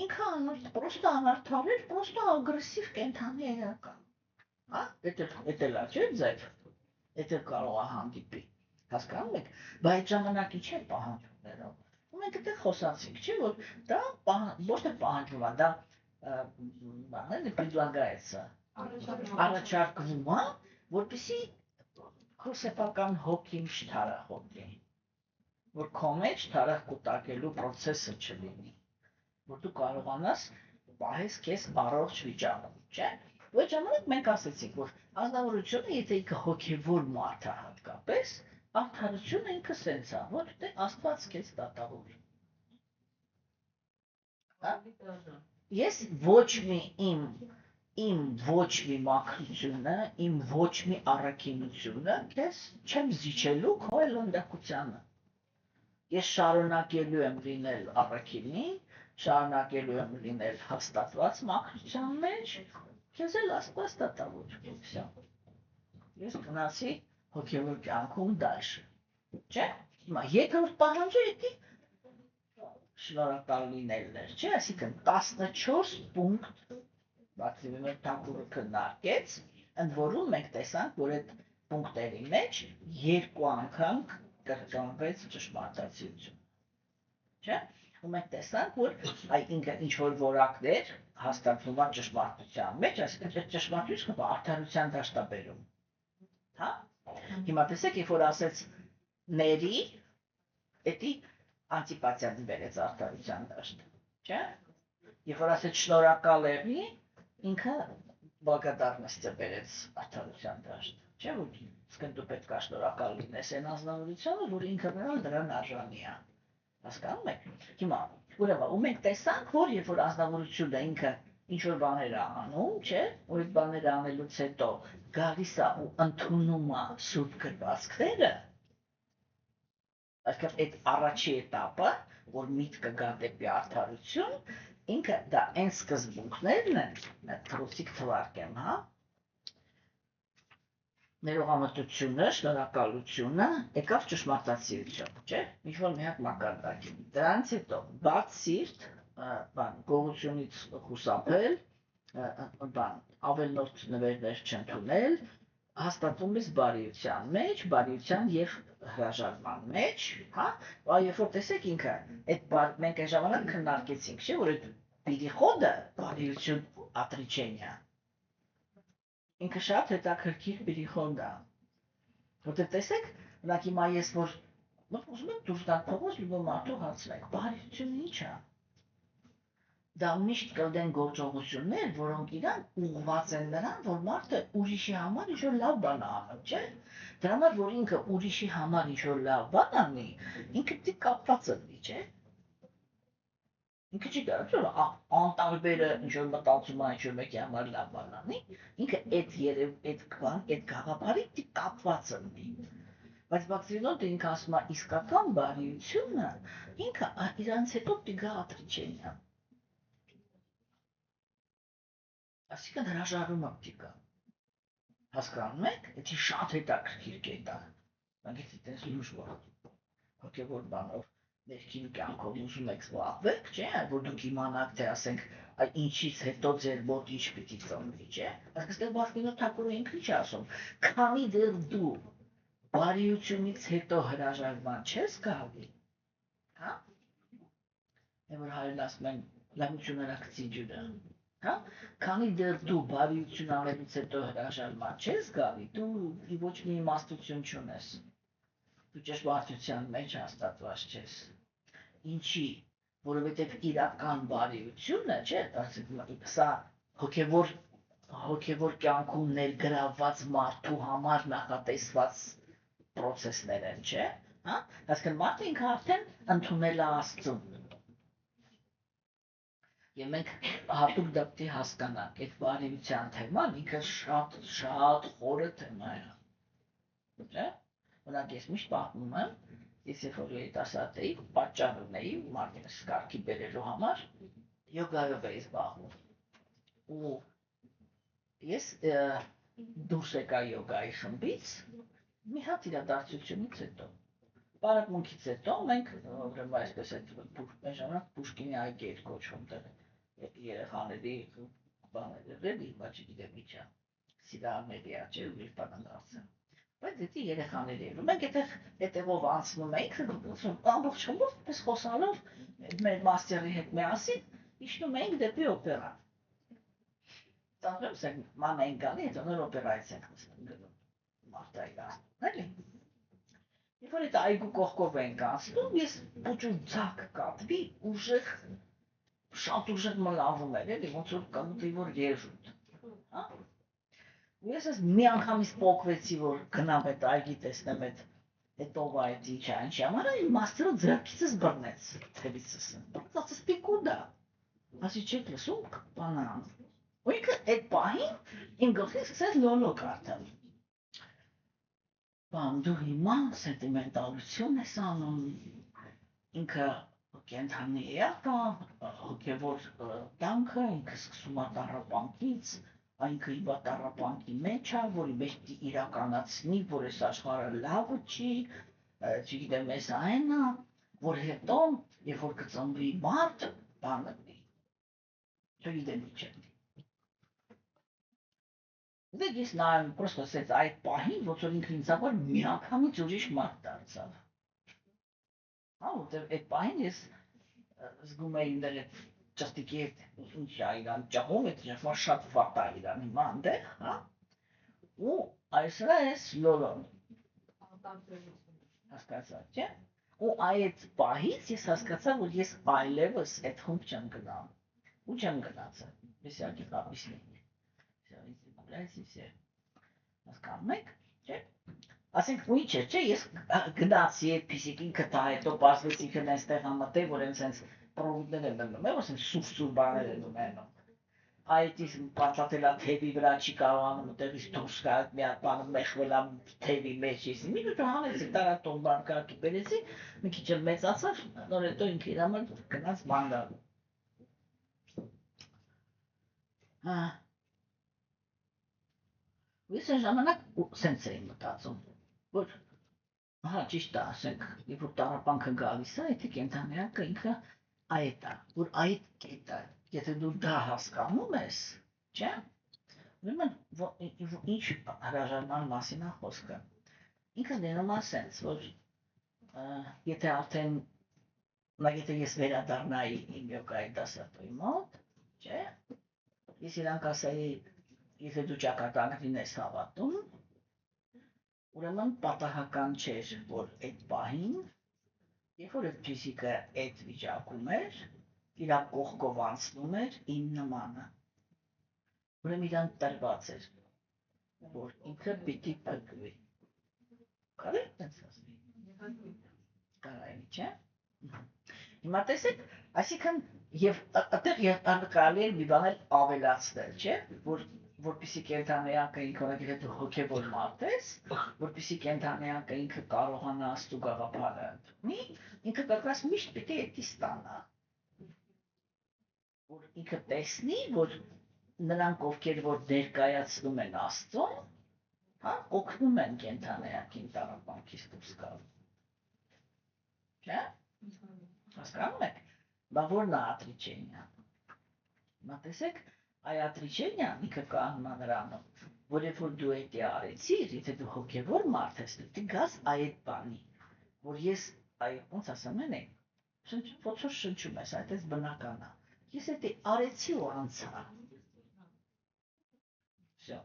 ինքը պրոստը անարդար էր, պրոստը ագրեսիվ կենդանի էական։ Հա, էդ էլ է, չէ՞, ձև։ Էդ էլ կարող է հանդիպի։ Հասկանում եք, բայց այդ ժամանակի չէ պահանջումներով։ Ու մենք այդտեղ խոսացինք, չէ՞, որ դա ոչ թե պահանջում է, դա բաները предлагается, առաջարկվում է, որպեսզի քո սեփական հոգին չթարախոտի, որ քո մեջ թարախ կուտակելու process-ը չլինի, որ դու կարողանաս պահես քեզ առողջ վիճակում, չէ՞։ Ու այդ ժամանակ մենք ասեցինք, որ անznավորությունը, եթե ինքը հոգևոր մարդ է հատկապես, արդարությունը ինքը սենց է, որ դե Աստված քեզ դատավոր։ Ես ոչ մի իմ ոչ մի մաքրությունը, իմ ոչ մի առաքինությունը քեզ չեմ զիջելու քո լնդակությանը։ Ես շարունակելու եմ լինել առաքինի, շարունակելու եմ լինել հաստատված մաքրության մեջ, քեզ էլ Աստված դատավոր։ Վсё։ Ես գնացի հոգևոր կյանքում դաշ։ Չէ՞։ Հիմա երկրորդ պահանջը էդի շնորհակալ լինելն էր, չէ՞, այսինքն 14 պունկտ Բացիվիմեր Թակուրը քննարկեց, ընդ որում մենք տեսանք, որ այդ պունկտերի մեջ 2 անգամ կրկնվեց ճշմարտացիություն։ Չէ՞։ Ու մենք տեսանք, որ այդ ինքը ինչ որ որակներ հաստատվում է ճշմարտության մեջ, այսինքն այդ ճշմարտությունը արդարության դաշտ է բերում։ Հա։ Հիմա տեսեք, երբ որ ասեց ների, էդի անտիպաթիան բերեց արդարության դաշտ, չէ՞։ Երբ որ ասեց շնորհակալ եղի, ինքը բագադարնստը բերեց արդարության դաշտ, չէ՞ որ իսկն դու պետք է շնորհակալ լինես այն ազնվորությանը, որ ինքը դրան արժանի է։ Հասկանում եք։ Հիմա ուրեմն ու մենք տեսանք, որ երբ որ ազնվորությունը ինքը ինչ որ բաներ է անում, չէ՞, որ այդ բաները անելուց հետո գալիս է ու ընդունում է սուրբ գրվածքները, այսինքն այդ առաջի էտապը, որ միտքը գա դեպի արդարություն, ինքը դա այն սկզբունքներն են, թրոցիկ թվարկեմ, հա, ներողամտությունը, շնորհակալությունը, եկավ ճշմարտացիություն, չէ՞, ինչ-որ մի հատ մակարդակ։ Դրանից հետո բաց սիրտ, գողությունից խուսափել, ավելորդ նվերներ չընդունել, հաստատվում ես բարիության մեջ, բարիության եւ հրաժարման մեջ, հա, երբ որ տեսեք ինքը, այդ մենք այն ժամանակ քննարկեցինք, չէ՞, որ այդ պիրիխոդը բարիություն ատրիչենիա։ Ինքը շատ հետաքրքիր պիրիխոդ է։ Որտեղ տեսեք, օրինակ հիմա ես որ ուզում եմ դուրս գալ փողոց լիբո մարդու հարցնեք, բարիությունը ի՞նչ է։ Դա միշտ կլինեն գործողություններ, որոնք իրանք ուղղված են նրան, որ մարդը ուրիշի համար ինչ-որ լավ բան անում, չէ՞։ Դրա համար, որ ինքը ուրիշի համար ինչ-որ լավ բան անի, ինքը դի կապված լինի, չէ՞։ Ինքը չի կարող անտարբերը ինչ-որ մտածում է ինչ-որ մեկի համար լավ բան անի, ինքը այդ գաղափարի դի կապված լինի։ Բայց Բաքսինոդը ինքը ասում է իսկական բարիությունը, ինքը իրանց հետո դիգա ատրիչենիա։ Այսինքն հրաժարումը պիտի կա։ Հասկանում եք, դա շատ հետաքրքիր կետ է։ Մենք այդպես լուրջ հոգևոր բանով ներքին կյանքով ուզում եք զբաղվեք, չէ՞, որ դուք իմանաք, թե ասենք, ինչից հետո ձեր մոտ ինչ պիտի ծնվի, չէ՞։ Այսինքն Բաքսինոդ Թակուրը ինքը ինչ ասում, քանի դեռ դու բարիությունից հետո հրաժարման չես գալի, հա։ որ հայերն ասում են լավություններակցի ջուրը, հա, քանի դեռ դու բարիություն անելուց հետո հրաժարման չես գալի, դու ոչ մի իմաստություն չունես, դու ճշմարտության մեջ հաստատված չես, ինչի, որովհետև իրական բարիությունը, չէ, սա հոգևոր կյանքում ներգրավված մարդու համար նախատեսված պրոցեսներ են, չէ, հա, այսինքն մարդը ինքը արդեն ընդունել է Աստծուն։ Եվ մենք հատուկ դեպքի հասկանանք, այդ բարիության թեման ինքը շատ խորը թեմա է, չէ, օրինակ ես միշտ պատմում եմ, ես երբ որ երիտասարդ էի, պատճառ ունեի մարդկանց կարգի բերելու համար, յոգայով էի զբաղվում, ու ես դուրս եկա յոգայի խմբից մի հատ իրադարձությունից հետո, պարապմունքից հետո մենք ուրեմն այսպես այդ ժամանակ Պուշկինի այգի էր կոչվում տեղը, երեխաների բաներ, հիմա չգիտեմ ինչա, Սիրահարների աճ էր, ուրիշ բան դարձա, բայց դա երեխաների էր, մենք այդտեղով անցնում էինք, ամբողջ խմբով պես խոսալով մեր մաստերի հետ միասին իջնում էինք դեպի օպերա։ Ծանրებს ենք ման ենք գալի, հետո նոր օպերայից ենք գնում, մարդային ասնում, էլի։ Երբ որ այդ այգու կողքով ենք անցնում, ես ուջուր ձակ կատվի, ուժեղ, շատ ուժեղ մլավում էր, էլի, ոնց որ կամուտի որ երժուտ, հա։ Ու ես ես մի անգամից պոկվեցի, որ գնամ այդ այգի տեսնեմ այդ ով այդ ինչա, ինչի համար այն մաստերով ձեռքիցս բռնեց, թևիցս, բռնացս պիկուդա, ասի չեք լսում, բանան, ու ինքը այդ պահին իմ գլխին սկսեց լոլոկ արդեն, բան դու հիմա սենտիմենտալություն ես անում, ինքը կենդանի է, հոգևոր կյանքը, ինքը սկսում է տառապանքից, այնքը իբա տառապանքի մեջ է, որի մեջ իրականացնի, որ այս աշխարհը լավը չի, չգիտեմ ես այն է, որ հետո, երբ որ կծնվի մարդ, բանը դի, չգիտեմ ինչ է դի։ Դե ես նայում պրոստը սեց այդ պահին, ոնց որ ինքը ինձ համար միանգամից ուրիշ մարդ դարձավ։ Հա, որտեղ այդ պահին ես զգում էի ինձ այդ ճստիկի հետ ինչ է իրան ճահում, այդ ժամանակ շատ վատ է իրան հիմա այնտեղ, հա։ Ու այսօր ես լոլոն։ Հասկացա, չէ՞։ Ու այդ պահից ես հասկացա, որ ես այլևս այդ խումբ չեմ գնամ։ Ու չեմ գնացել։ Ես յակի կապիսնի։ Հասկանում եք, չէ՞։ Ասենք ու ինչ է, չէ, ես գնացի այդ փիսիկ ինքը դա հետո պարզվեց ինքն այնտեղ համատեղ, որ այնց պրոդուկտներ են մնում, որ ասենք սուր բաներ են մնում։ Այդ ის պատատելա թևի վրա չի կարողանում այդտեղից դուրս գա մի հատ բանը մեխվելա թևի մեջ ես։ Մի քիչ հանեցի տարատոն բանկարկի բերեցի, մի քիչ էլ մեծացավ, նոր հետո ինքը իր համար գնաց բանգա։ Հա Ես այն ժամանակ սենց էի մտածում, որ հա ճիշտ է, ասենք, երբ որ տառապանքը գալիս է, եթե կենդանիակը ինքը այդ է, որ այդ կետը, եթե դու դա հասկանում ես, չէ՞, ուրեմն ինչ հրաժարման մասին է խոսքը։ Ինքը դենում է սենց, որ եթե արդեն, եթե ես վերադառնայի իմ յոգայի դասատուի մոտ, չէ՞, ես իրանք ասայի Եթե դու ճակատագրին ես հավատում, ուրեմն պատահական չէր, որ այդ պահին, երբ որ այդ փիսիկը այդ վիճակում էր, իր կողքով անցնում էր իմ նմանը։ Ուրեմն իրան տրված էր, որ ինքը պիտի փրկվի։ Կարելի է ասել։ Կարելի չէ։ Հիմա տեսեք, այսինքն եւ այդտեղ կարելի է մի բան ավելացնել, չէ՞, որպեսզի կենդանիակը ինքը օրինակ հոգևոր մարդ ես, որպեսզի կենդանիակը ինքը կարողանա Աստծո գաղափարը ընդունի, ինքը կրկնած միշտ պիտի էդի ստանա, որ ինքը տեսնի, որ նրանք ովքեր որ ներկայացնում են Աստծուն, հա, օգնում են կենդանիակին տառապանքից դուրս գալ։ Չէ՞։ Հասկանում եք։ Բա որն է ատրիչենիա։ Հիմա տեսեք Այ ատրիչենիան ինքը կանում է նրանում, որ երբ որ դու էդի արեցիր, եթե դու հոգևոր մարդ ես, դու գաս այդ բանի, որ ես, ոնց ասեմ են, ոնց որ շնչում ես, այդպես բնական է։ Ես դա արեցի ու անցա։ Всё։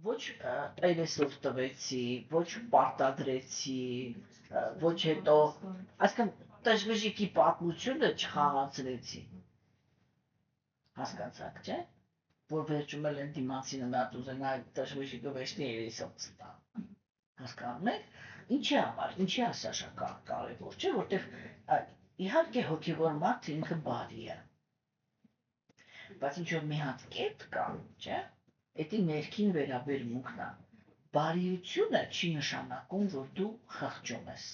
Ոչ այլեսով տվեցի, ոչ պարտադրեցի, ոչ հետո, այսինքն տժվժիկի պատմությունը չխաղացրեցի։ Հասկացաք, չէ՞։ Որ վերջում էլ են դիմացինը մատ ուզենա տժվժիկը վերջնի երեսով ստա։ Հասկանում եք։ Ինչի համար, ինչի է սա կարևոր, չէ՞, որտեղ իհարկե հոգևոր մարդը ինքը բարի է։ Բայց ինչ որ մի հատ կետ կա, չէ՞։ Էդի ներքին վերաբերմունքն է։ Բարիությունը չի նշանակում, որ դու խղճում ես։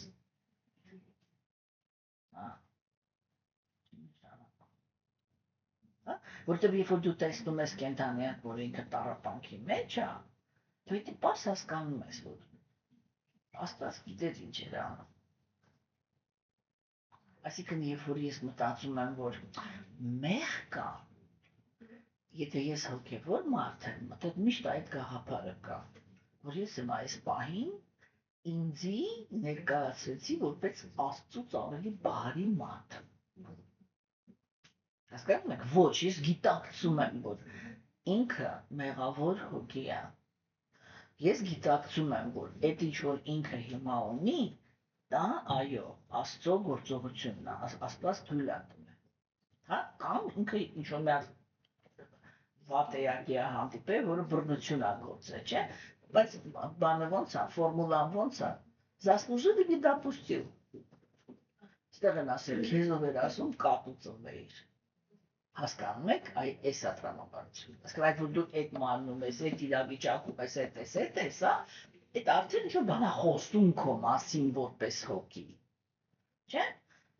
Որտեղ երբ որ դու տեսնում ես կենդանին, որ ինքը տառապանքի մեջ է, դու դա պարզ հասկանում ես, որ Աստված գիտեր ինչ էր անում։ Այսինքն երբ որ ես մտածում եմ, որ մեղ կա, եթե ես հոգևոր մարդ եմ, մտդ միշտ այդ գաղափարը կա, որ ես եմ այս պահին ինձի ներկայացրեցի որպես Աստծուց ավելի բարի մարդ։ Հասկանում եք, ոչ, ես գիտակցում եմ, որ ինքը մեղավոր հոգի է։ Ես գիտակցում եմ, որ այդ ինչ որ ինքը հիմա ունի, դա այո, Աստծո գործողությունն է, Աստված թույլ է տվել։ Հա, կամ ինքը ինչ որ մի վատեյակի է հանդիպել, որը բռնություն է գործել, չէ՞, բայց բանը ոնց է, ֆորմուլան ոնց է, заслужил и допустил։ Ստեղ են ասել, քեզով էր ասում կատու ծնվեիր։ Հասկանում եք, այս է տրամաբանությունը։ Այսինքն այդ որ դու այդ մարնում ես, այդ իրավիճակում ես, էս, այդ արդեն ինչ-որ բան է խոսում քո մասին որպես հոգի։ Չէ՞։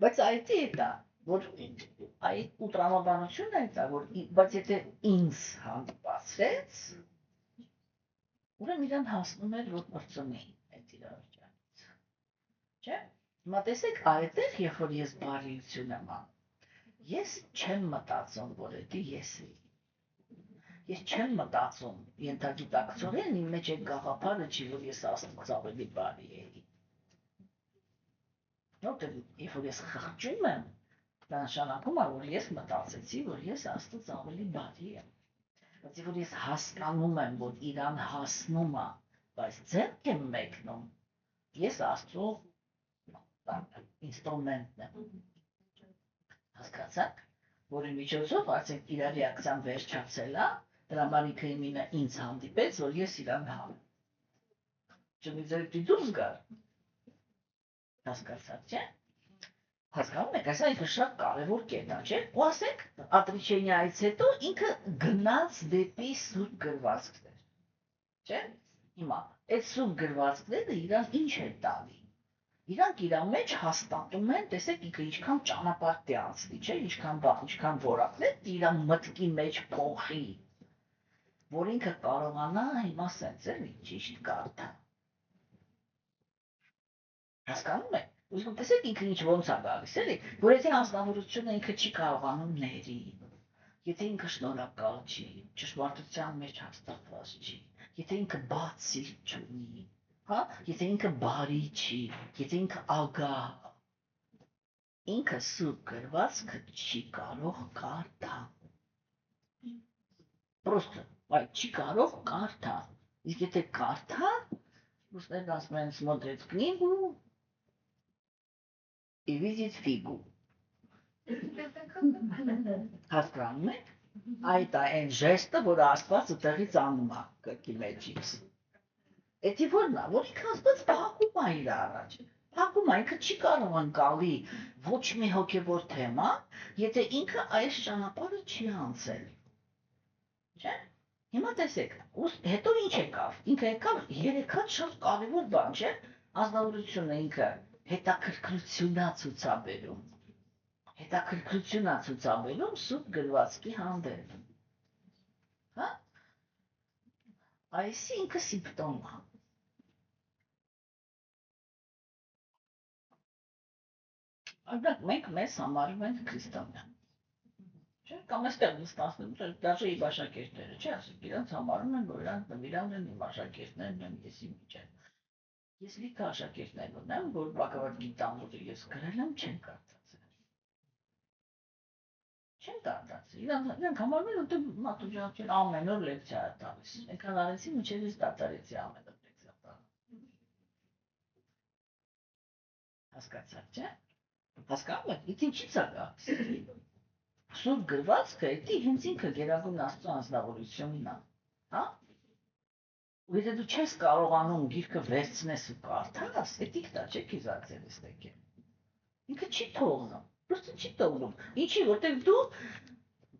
Բայց այդ է, որ այդ ու տրամաբանությունն է դա, որ բայց եթե ինձ հանդիպացրեց, ուրեմն իրան հասնում էր, որ բրծնի այդ իրավիճակից։ Չէ՞։ Հիմա տեսեք, այդտեղ, երբ որ ես բարիություն եմ անում, ես չեմ մտածում, որ դա ես էի։ Ես չեմ մտածում, ենթագիտակցորեն իմ մեջ այդ գաղափարը չի, որ ես Աստծուց ավելի բարի էի։ Որտեղ երբ որ ես խղճում եմ, դա նշանակում է, որ ես մտածեցի, որ ես Աստծուց ավելի բարի եմ։ Բայց երբ որ ես հասկանում եմ, որ իրան հասնում է, բայց ձեռք եմ մեկնում, ես Աստծո ինստրումենտն եմ։ Հասկացաք, որի միջոցով արդեն իր ռեակցիան վերջացել է, դրա համար ինքը իմինը ինձ հանդիպեց, որ ես իրան հանեմ։ Չնայած դու դուրս գար։ Հասկացաք, չէ՞։ Հասկանում եք, այսա ինքը շատ կարևոր կետ է, չէ՞։ Ու ասեք, Ատրիչենիայից հետո ինքը գնաց դեպի սուրբ գրվածքներ։ Չէ՞։ Հիմա այդ սուրբ գրվածքները իրան ինչ է տալի։ Իրանք իր մեջ հաստատում են, տեսեք, ինքը ինչքան ճանապարհ է անցնի, չէ՞, ինչքան որակներ իր մտքի մեջ փոխի, որ ինքը կարողանա հիմա սենց էլի ճիշտ կարդա։ Հասկանում եք։ Ուրեմն տեսեք ինքը ինչ ոնց է գալիս, էլի, որ եթե անձնավորությունը ինքը չի կարողանում ների, եթե ինքը շնորհակալ չի, ճշմարտության մեջ հաստատված չի, եթե ինքը բաց սիրտ չունի, հա, եթե ինքը բարի չի, եթե ինքը ագահ, ինքը սուրբ գրվածքը չի կարող կարդալ։ Պրոստը, այդ չի կարող կարդալ։ Իսկ եթե կարդա, ռուսներն ասում են смотреть книгу и видеть фигу։ Հասկանում եք։ Այդ է այն ժեստը, որ Աստված ուտեղից անում է կրկի մեջից։ Էդի որն է, որ ինքը Աստված փակում է իր առաջ։ Փակում է, ինքը չի կարող անցալի ոչ մի հոգևոր թեմա, եթե ինքը այս ճանապարհը չի անցել։ Չէ՞։ Հիմա տեսեք, հետո ինչ եկավ։ Ինքը եկավ 3 հատ շատ կարևոր բան, չէ՞։ Ազնվորությունը ինքը հետաքրքրություն է ցուցաբերում։ Հետաքրքրություն է ցուցաբերում սուրբ գրվածքի հանդեպ։ Հա։ Այսի ինքը սիմպտոմ է։ Այնպես մենք մեզ համարում ենք քրիստոնյա։ Չէ՞, կամ այստեղ նստածում, դաժե իմ աշակերտները, չէ՞, ասենք, իրանց համարում են, որ իրանք նվիրան են իմ աշակերտներն են եսի միջև։ Ես լիքը աշակերտներ ունեմ, որ Բակավարտ գիտան, որ ես գրել եմ, չեն կարդացել։ Չեն կարդացել։ Իրանք համարվել ότι Մատուջանյան ամեն օր լեկցիա է տալիս։ Եկան արեցի, մինչև ես դատարեցի ամեն օր լեկցիա տալ։ Հասկացա՞ք, չէ՞։ Հասկանում եք, ինձ ինչի՞ց է գալիս։ Սուրբ գրվածքը, դա հենց ինքը Գերագույն Աստծո անձնավորությունն է, հա։ Ու եթե դու չես կարողանում գիրքը վերցնես ու կարդաս, դա դիկտա չէ քիզացել ես եկել։ Ինքը չի թողնում, պրոստը չի թողնում։ Ինչի, որտեղ դու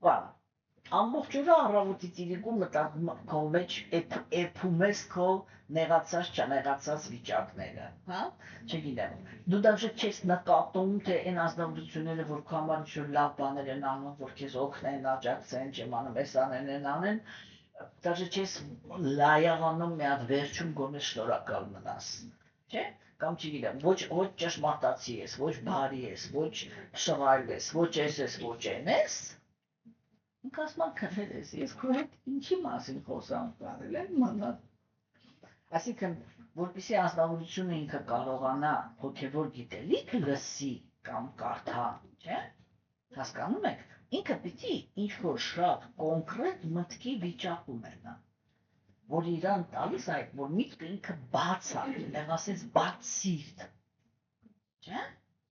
բան ամբողջ օրը առավոտից իրիկում մտածում քո մեջ էփում ես քո նեղացած չնեղացած վիճակները, հա։ Չգիտեմ, դու դաժե չես նկատում, թե այն ազնվությունները, որ քո համար ինչ-որ լավ բաներ են անում, որ քեզ օգնեն, աջակցեն, չեմ անում, էս անեն, դաժե չես լայաղանում մի հատ վերջում գոնե շնորհակալ մնաս, չէ՞։ Կամ չգիտեմ, ոչ ճշմարտացի ես, ոչ բարի ես, ոչ շռայլ ես, ոչ ես, ոչ ես։ Ինք ասման քնել ես, ես քո հետ ինչի մասին խոսամ կարել եմ մնա։ Այսինքն, որպեսզի ազնվորությունը ինքը կարողանա հոգևոր գիտելիք լսի կամ կարդա, չէ՞։ Հասկանում եք, ինքը պիտի ինչ-որ շատ կոնկրետ մտքի վիճակ ունենա, որ իրան տալիս այդ, որ միտքը ինքը բաց է, այդտեղ ասես բաց սիրտ, չէ՞։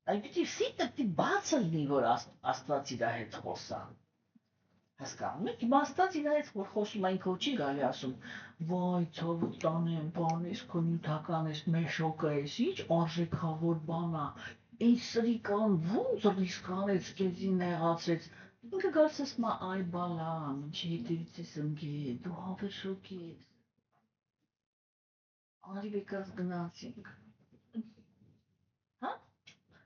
Այդ պիտի սիրտը պիտի բաց լինի, որ Աստված իր հետ խոսա։ Հասկանում եք, հիմա Աստված իր հետ որ խոսում է, ինքը չի գալի ասում, վայ, ցավը տանեմ, բան ես, քո նյութական ես, մեշոկը ես, ինչ արժեքավոր բան է, այն սրիկան ոնց ռիսկ արեց, քեզի նեղացրեց։ Ինքը գալիս ասում է, այ բալամ, ինչի հետևից ես ընկել, դու հավերժոք ես։ Արի եկած գնացինք։ Հա։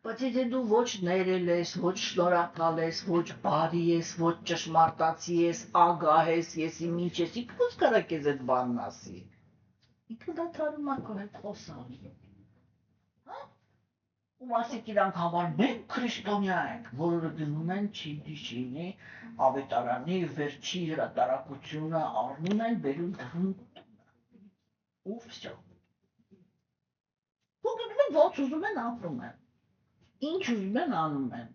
Բայց եթե դու ոչ ներել ես, ոչ շնորհակալ ես, ոչ բարի ես, ոչ ճշմարտացի ես, ագահ ես, եսի ինչ ես, ինքը ո՞նց կարա քեզ այդ բանն ասի։ Ինքը դադարում է քո հետ խոսալ։ Հա։ Ու մասիկ իրանք համար մենք քրիստոնյա ենք, որը գնում են չիդիշինի, ավետարանի վերջի հրատարակությունը առնում են, բերում դրում ու վсё։ Ու գնում են ոնց ուզում են ապրում են։ Ինչ ուզում են անում են։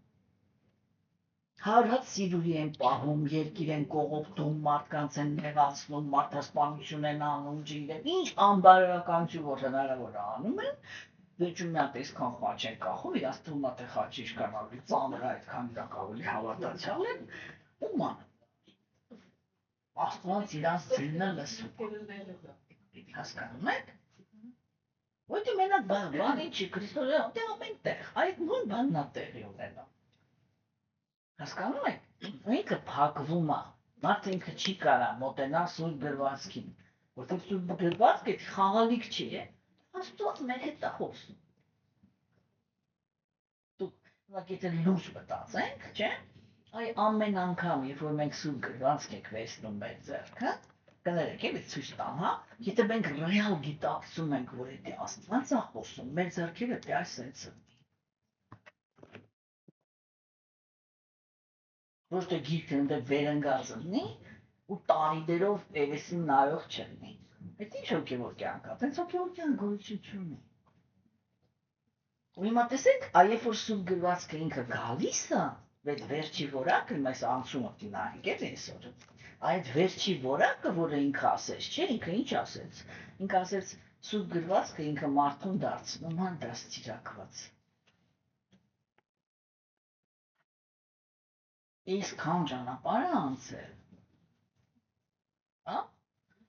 Հարհատ սիրուհի են պահում, երկիր են կողոպտում, մարդկանց են նեղացնում, մարդասպանություն են անում, չգիտեմ, ինչ անբարոյականություն որ հնարավոր է անում են, վերջում մի հատ այսքան խաչ են կախում, իրաց թվում է թե խաչի ինչքան ավելի ծանր է, այդքան իրակ ավելի հավատացյալ են, ու ման։ Աստված իրանց ձինը լսում։ Հասկանում եք։ Ոչ թե մենակ բան ինչի քրիստոսը դեռ ամեն տեղ, այդ նույն բանն է տեղի ունենում։ Հասկանում եք, ինքը փակվում է, մարդը ինքը չի կարա մոտենալ սուրբ գրվածքին, որտեղ սուրբ գրվածքը խաղալիք չի, Աստված մեր հետ է խոսում։ Դուք եթե լուրջ մտածենք, չէ՞, այ ամեն անգամ, երբ որ մենք սուրբ գրվածք ենք վերցնում մեր ձեռքը, կներեք, էլի ցույց տամ, հա, եթե մենք ռեալ գիտակցում ենք, որ եթե Աստված է խոսում, մեր ձեռքերը դե այսպես են։ Ոչ թե գիրքը ընդ վերընկած լինի ու տարիներով երեսին նայող չլինի։ Այդ ինչ հոգևոր կյանք է, տենց հոգևոր կյանք գոյություն ունի։ Ու հիմա տեսեք, երբ որ սուրբ գրվածքը ինքը գալիս է, այդ վերջի որակը, մեզ անցումը դինահիկ է այսօր։ Այդ վերջի որակը, որը ինքը ասեց, չէ, ինքը ինչ ասեց։ Ինքը ասեց, սուրբ գրվածքը ինքը մարդուն դարձնում է դաստիարակված։ Այսքան ճանապարհ է անցել։ Հա։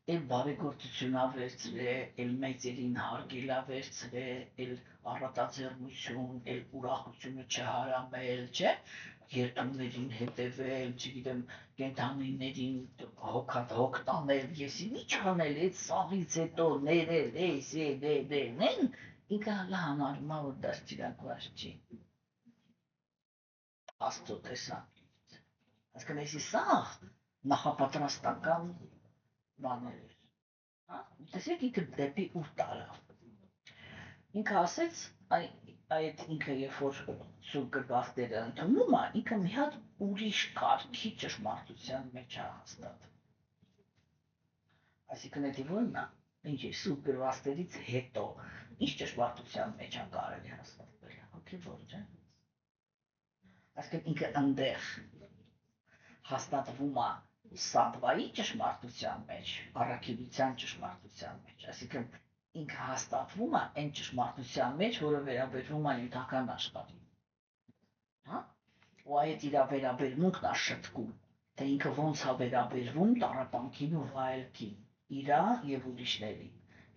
Էլ բարեգործություն ա վերցրել, էլ մեծերին հարգել ա վերցրել, էլ առատաձեռնություն, էլ ուրախությունը չհարամել, չէ՞։ Երդումներին հետևել, չգիտեմ, կենդանիներին հոգ տանել, եսի ինչ անել, այդ սաղից հետո ներել, դեն, ինքը հալա համարում է, որ դաստիարակված չի։ Աստծո տեսանկյունից։ Այսինքն էսի սաղ նախապատրաստական բաներ էր, հա, տեսեք ինքը դեպի ուր տարավ։ Ինքը ասեց, այդ ինքը երբ որ սուրբ գրվածքները ընդունում է, ինքը մի հատ ուրիշ կարգի ճշմարտության մեջ է հաստատ։ Այսինքն դա որն է, ինչ է սուրբ գրվածքներից հետո ինչ ճշմարտության մեջ է կարելի հաստատվել, հոգևոր, չէ՞։ Այսինքն ինքը այնտեղ հաստատվում է սատվայի ճշմարտության մեջ, առաքելության ճշմարտության մեջ, այսինքն ինքը հաստատվում է այն ճշմարտության մեջ, որը վերաբերվում է նյութական աշխարհին։ Հա՞։ Ու այդ իր վերաբերմունքն է շտկում, թե ինքը ոնց է վերաբերվում տառապանքին ու վայելքին, իրա եւ ուրիշների,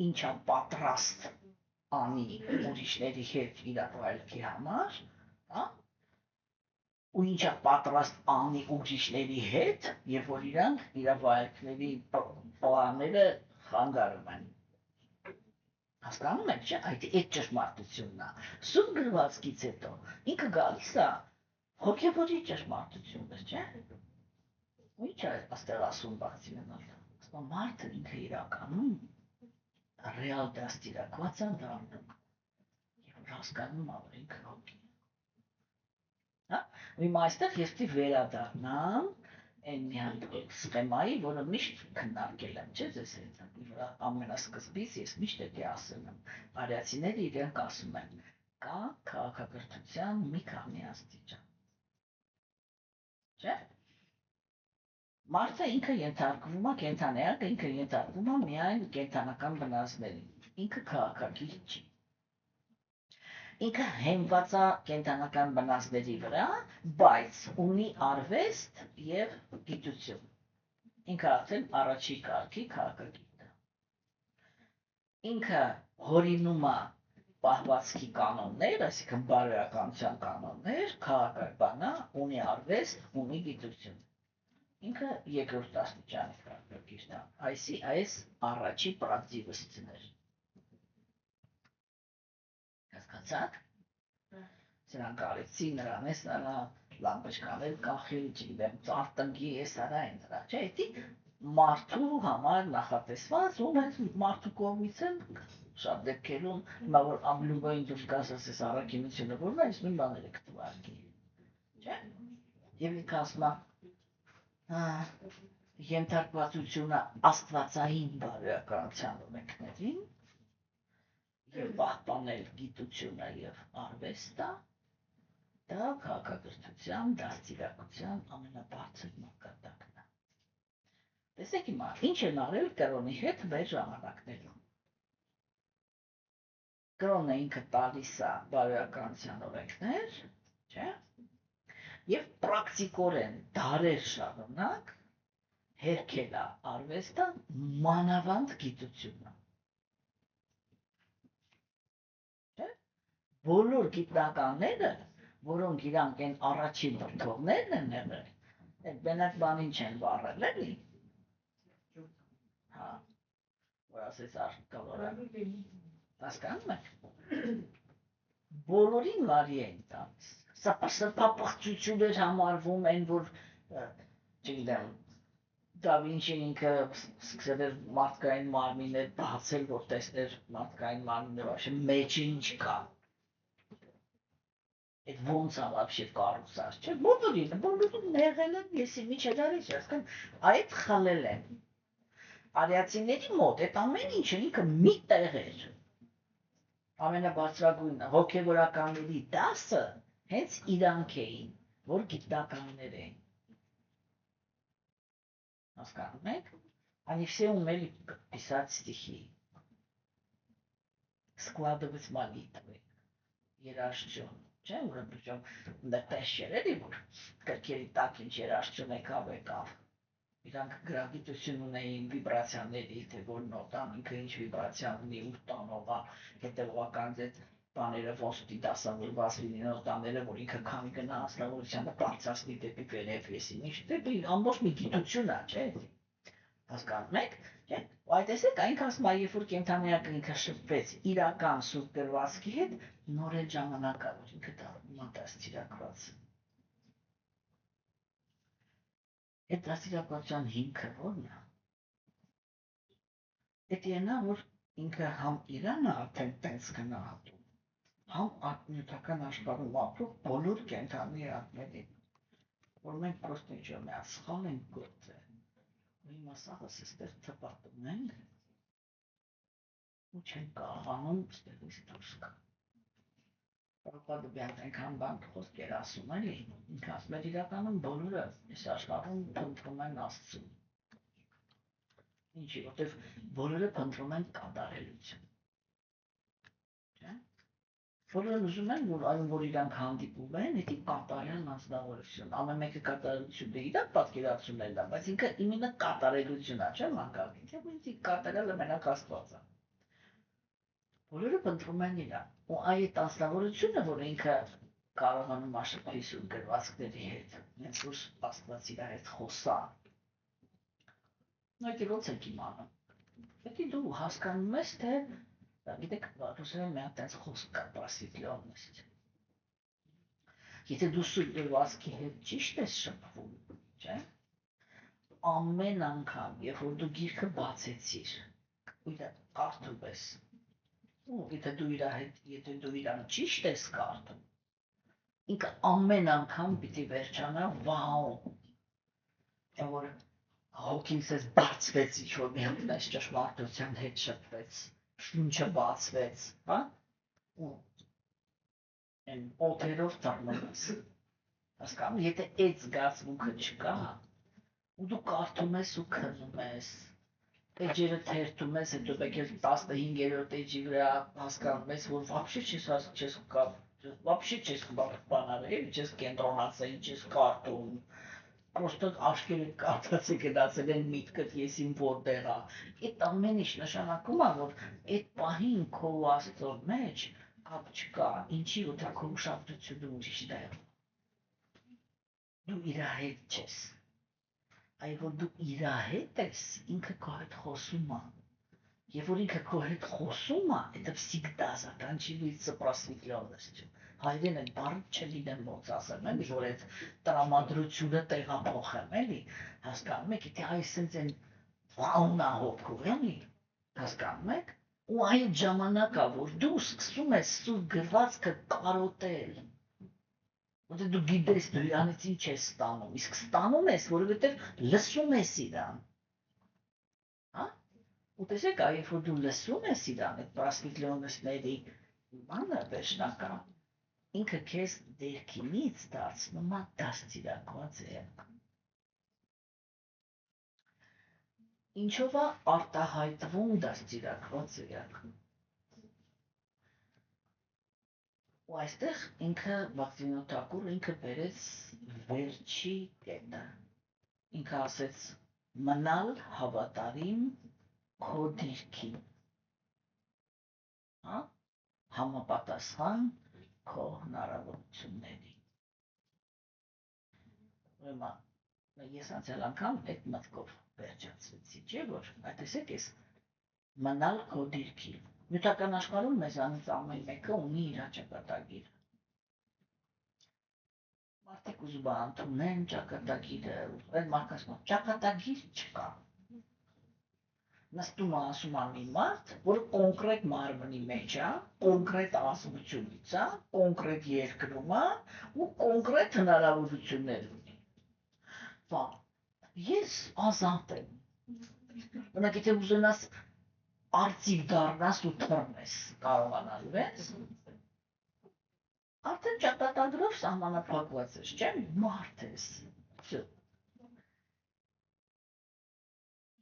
ինչա պատրաստ անի ուրիշների հետ իր վայելքի համար, հա՞։ Ու ինչա պատրաստ անի ուրիշների հետ, երբ որ իրանք իր վայելքների պլանները խանգարում են։ Հասկանում եք, չէ՞, այդ ճշմարտությունն է։ Սուրբ գրվածքից հետո ինքը գալիս է հոգևորի ճշմարտությունը, չէ՞։ Ու ինչ է այստեղ ասում բացիմենալ։ Ասում մարդը ինքը իրականում ռեալ դաստիարակված է դառնում, եւ հասկանում է, որ ինքը հոգի է։ Հա։ Հիմա այստեղ ես պիտի վերադառնամ այն մի հատ սխեմայի, որը միշտ քննարկել եմ, չէ՞, ձեզ հետ։ Ամենասկզբից ես միշտ էդի ասել եմ, արիացիները իրենք ասում են, կա քաղաքակրթության մի քանի աստիճան։ Չէ՞։ Մարդը ինքը ենթարկվում է կենդանիակը, ինքը ենթարկվում է միայն կենդանական բնազդներին, ինքը քաղաքագիր չի։ Ինքը հենված է կենդանական բնազդների վրա, բայց ունի արվեստ եւ գիտություն։ Ինքը արդեն առաջի կարգի քաղաքագիտ է։ Ինքը հորինում է պահվածքի կանոններ, այսինքն բարոյականության կանոններ, քաղաքական է, ունի արվեստ, ունի գիտություն։ Ինքը երկրորդ աստիճանի քաղաքագիտ է։ Այս առաջի պրակտիկներ։ Հասկացաք։ Սրանք կարեցի նրան էս նրա լամպեչկաներ կախել, չգիտեմ, ծաղ տնկի էս արա են նրա, չէ՞, էդի մարդու համար նախատեսված ու հենց մարդու կողմից են շատ դեպքերում, հիմա որ ամլուբային դուրս գաս ասես առաքինությունը որն է, այս նույն բաները կտվարկի, չէ՞։ Եվ ինքը ասում է ենթարկվածությունը աստվածային բարոյականության օրենքներին եւ պահպանել գիտությունը եւ արվեստը, դա քաղաքակրթության, դաստիարակության ամենաբարձր մակարդակն է։ Տեսեք հիմա, ինչ են արել կրոնի հետ մեր ժամանակներում։ Կրոնը ինքը տալիս է բարոյականության օրենքներ, չէ՞, եւ պրակտիկորեն դարեր շարունակ հերքել է արվեստը, մանավանդ գիտությունը։ Բոլոր գիտնականները, որոնք իրանք են առաջին բրդողներն են եղել, այդ բենակ բանին չեն վառել, էլի։ Հա, որ ասես արկավորը։ Հասկանում եք։ Բոլորին վարի են տալիս։ Սա սրբապղծություն էր համարվում այն, որ, չգիտեմ, Դա Վինչին ինքը սկսել էր մարդկային մարմիններ բացել, որ տեսներ մարդկային մարմինը вообще մեջին ինչ կա։ Այդ ոնց է вообще կառուցած, չէ՞։ Բոլորին եղել են, եսի միջադարից, ասկան, այդ խլել են։ Արիացիների մոտ այդ ամեն ինչը ինքը մի տեղ էր։ Ամենաբարձրագույնը հոգևորականների դասը հենց իրանք էին, որ գիտնականներ էին։ Հասկանում եք? Они все умели писать стихи. Складывать молитвы. Երաշտություն, չէ՞, որ причем դեպեշ էր էլի, որ կրկերի տակ ինչ երաշտություն եկավ։ Իրանք գրագիտություն ունեին վիբրացիաների, թե որ նոտան ինքը ինչ վիբրացիան ունի, ուր տանող է, հետևողական ձեզ բաները ոնց պիտի դասավորված լինի նոտաները, որ ինքը քանի գնա անձնավորությանը բարձրացնի դեպի վերև, եսին ինչ, դեպի ամբողջ մի գիտություն է, չէ՞։ Հասկանում եք, չէ՞։ Ու այդ տեսեք, այնք ասում է, երբ որ կենդանիակը ինքը շփվեց իրական սուրբ գրվածքի հետ, նորեն ժամանակ ա, որ ինքը դառնում է դաստիարակված։ Այդ դաստիարակության հիմքը ո՞րն է։ Էդ ենա, որ ինքը համ Իրանը արդեն տենց գնահատում, համ նյութական աշխարհում ապրող բոլոր կենդանի էակներին, որ մենք պրոստը ինչ-որ մի սխալ ենք գործել։ Հիմա սաղս էստեղ թպատում ենք, ու չեն կարողանում ստեղից դուրս գալ։ Պապադոբյան այնքան բան խոսքեր ասում էլի, ինքը ասում էր իրականում բոլորը այս աշխարհում փնտրում են Աստծուն։ Ինչի, որտեղ բոլորը փնտրում են կատարելություն։ Չէ՞։ Բոլորը ուզում են, որ այն որ իրանք հանդիպում են, դա կատարյալ անձնավորություն։ Ամեն մեկը կատարելությունը իրար պատկերացնում են դա, բայց ինքը իմенно կատարելությունն է, չէ՞ մանկալին։ Չէ՞ որ ինքը կատարելը մենակ Աստված է։ Բոլորը փնտրում են իրան։ Ու այդ անձնավորությունը, որ ինքը կարողանում աշխատի սուր գրվածքների հետ, հենց որ Աստված իր հետ խոսա։ Այդ ոնց է իմանում։ Պետք է դու հասկանում ես, թե գիտեք, ռուսերեն մի հատ այնց խոսք կա պրասվետլիոնность։ Եթե դու սուր գրվածքի հետ ճիշտ ես շփվում, չէ՞։ Ամեն անգամ, երբ որ դու գիրքը բացեցիր, ու դա կարդում ես, ու եթե դու իրան ճիշտ ես կարդում, ինքը ամեն անգամ պիտի վերջանա վաու։ Այն որ հոգին սես բացվեց, ինչ-որ մի հատ այս ճշմարտության հետ շփվեց, շունչը բացվեց, հա։ Ու այն օթերով ծառնոց։ Հասկանում, եթե այդ զգացմունքը չկա, ու դու կարդում ես ու քնում ես, էջերը թերթում ես, հետո մեկ էլ 15-րդ էջի վրա հասկանում ես, որ вообще չես բանարել, չես կենտրոնացել, չես կարդում, просто աշկերտ կարդացի գնացել են միտքդ եսին որտեղ է։ Այդ ամեն ինչ նշանակում է, որ այդ պահին քո Աստծո մեջ կապ չկա, ինչի որտեղ քո ուշադրությունը ուրիշ տեղ։ Դու իր հետ չես։ Այ որ դու իր հետ ես, ինքը քո հետ խոսում է։ Եվ որ ինքը քո հետ խոսում է, это всегда заканчивается просветленностью։ Հայերեն այդ բառը չլինեմ ոնց ասեմ, էլի, որ այդ տրամադրությունը տեղափոխեմ, էլի, հասկանում եք, եթե այս են վաունա հոգով, էլի, հասկանում եք, ու այդ ժամանակա, որ դու սկսում ես սուր գրվածքը կարոտել, որտեղ դու գիտես դու իրանից ինչ ես ստանում, իսկ ստանում ես, որովհետև լսում ես իրան, հա, ու տեսեք, երբ որ դու լսում ես իրան, այդ պրասվետլիոնիստների բանը վերջնական, ինքը քեզ դերքինից դարձնում է դաստիարակված երկ։ Ինչով է արտահայտվում դաստիարակված երկ։ Ու այստեղ ինքը Բաղդասարյան Թակուրը ինքը բերեց վերջի կետը։ Ինքը ասեց մնալ հավատարիմ քո դիրքին։ Հա? Համապատասխան քո հնարավորությունների։ Ուրեմն ես անցյալ անգամ այդ մտքով վերջացրեցի, չէ՞ որ, այդտեսեք ես մնալ քո դիրքին։ Նյութական աշխարհում մեզանից ամեն մեկը ունի իր ճակատագիրը։ Մարդիկ ուզում են ընդունեն ճակատագիրը, այդ մարդկանց մոտ ճակատագիր չկա։ Նստում է ասում է մի մարդ, որը կոնկրետ մարմնի մեջ է, կոնկրետ ազգությունից է, կոնկրետ երկրում է ու կոնկրետ հնարավորություններ ունի։ Բան, ես ազատ եմ։ Օրինակ, եթե ուզենաս արծիվ դառնաս ու թռնես, կարողանալու ես։ Արդեն ճակատագրով սահմանափակված ես, չէ՞, մարդ ես։ Всё։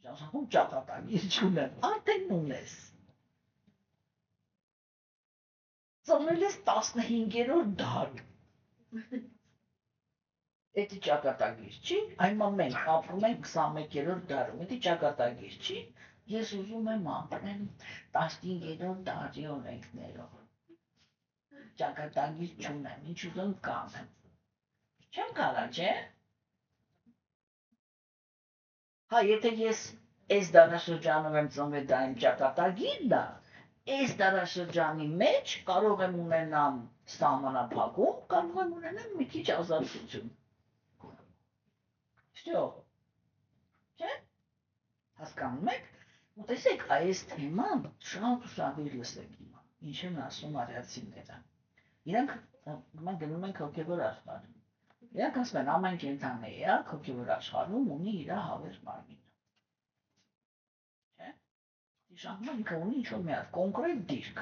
Ժողովում ճակատագիր չունեմ, արդեն ունես։ Ծնվել ես 15-րդ դարում։ Էդի ճակատագիր չի, այնմա մենք ապրում ենք 21-րդ դարում, էդի ճակատագիր չի, ես ուզում եմ ապրեմ 15-րդ դարի օրենքներով։ Ճակատագիր չունեմ, ինչ ուզում կանեմ։ Չեմ կարա, չէ՞։ Հա, եթե ես այս դարաշրջանում եմ ծնվել, դա իմ ճակատագիրն է, այս դարաշրջանի մեջ կարող եմ ունենամ սահմանափակում, կարող եմ ունենամ մի քիչ ազատություն։ Всё։ Չէ՞։ Հասկանում եք։ Ու տեսեք, այս թեման շատ լսեք հիմա։ Ինչ են ասում արիացիները։ Իրանք գնում ենք հոգևոր աշխարհ։ Իրանք ասում են ամեն կենդանի հոգևոր աշխարհում ունի իր հավերժ մարմինը։ Չէ՞։ Շահման ինքը ունի ինչ-որ մի հատ կոնկրետ դիրք։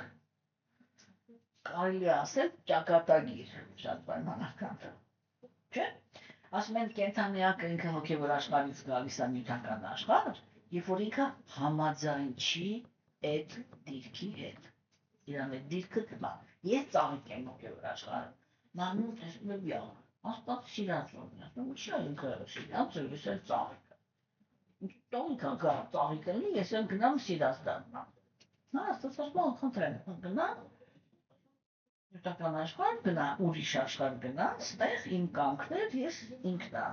Կարելի ասել ճակատագիր, շատ պայմանական։ Չէ՞։ Ասում են կենդանիակը ինքը հոգևոր աշխարհից գալիս է նյութական աշխարհ, երբ որ ինքը համաձայնչի այդ դիրքի հետ։ Իրան այդ դիրքը կմա։ Ես ծաղիկ եմ հոգևոր աշխարհը։ Մանու տեսնում եմ յա, աստված սիրած ունի, ասում եմ չի ինքը սիրած է, ես էլ ծաղիկ եմ։ Տոնքա գա ծաղիկ լինի, ես էլ գնամ սիրած դառնամ։ Նա աստված ասում է խնդրեմ, գնա նյութական աշխարհ գնա, ուրիշ աշխարհ գնա, ստեղ իմ կամքներ ես ինքնա,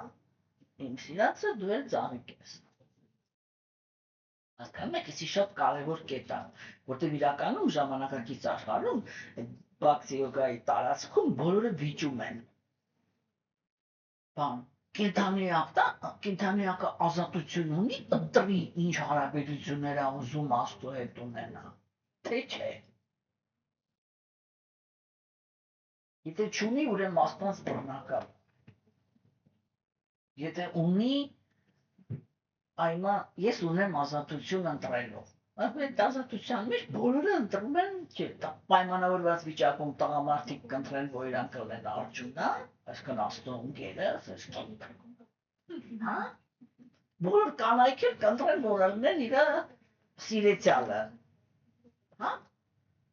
իմ սիրածը դու էլ ծաղիկ ես։ Հասկանում եք, էսի շատ կարևոր կետ է, որտեղ իրականում ժամանակակից աշխարհում բաքսի յոգայի տարածքում բոլորը վիճում են։ Բան, կենդանիակը ազատություն ունի, ընտրի ինչ հարաբերություններ ա ուզում Աստծո հետ ունենա, թե չէ։ Եթե չունի, ուրեմն աստված բռնակալ։ Եթե ունի, այմա ես ունեմ ազատություն ընտրելով։ Այդ ազատության մեջ բոլորը ընտրում են, չէ, պայմանավորված վիճակում տղամարդիկ կընտրեն, որ իրանք կլեն արջունա, այսքան Աստծո ընկերը, հա? Բոլոր կանայք էլ կընտրեն, որ լինեն իր սիրեցյալը։ Հա?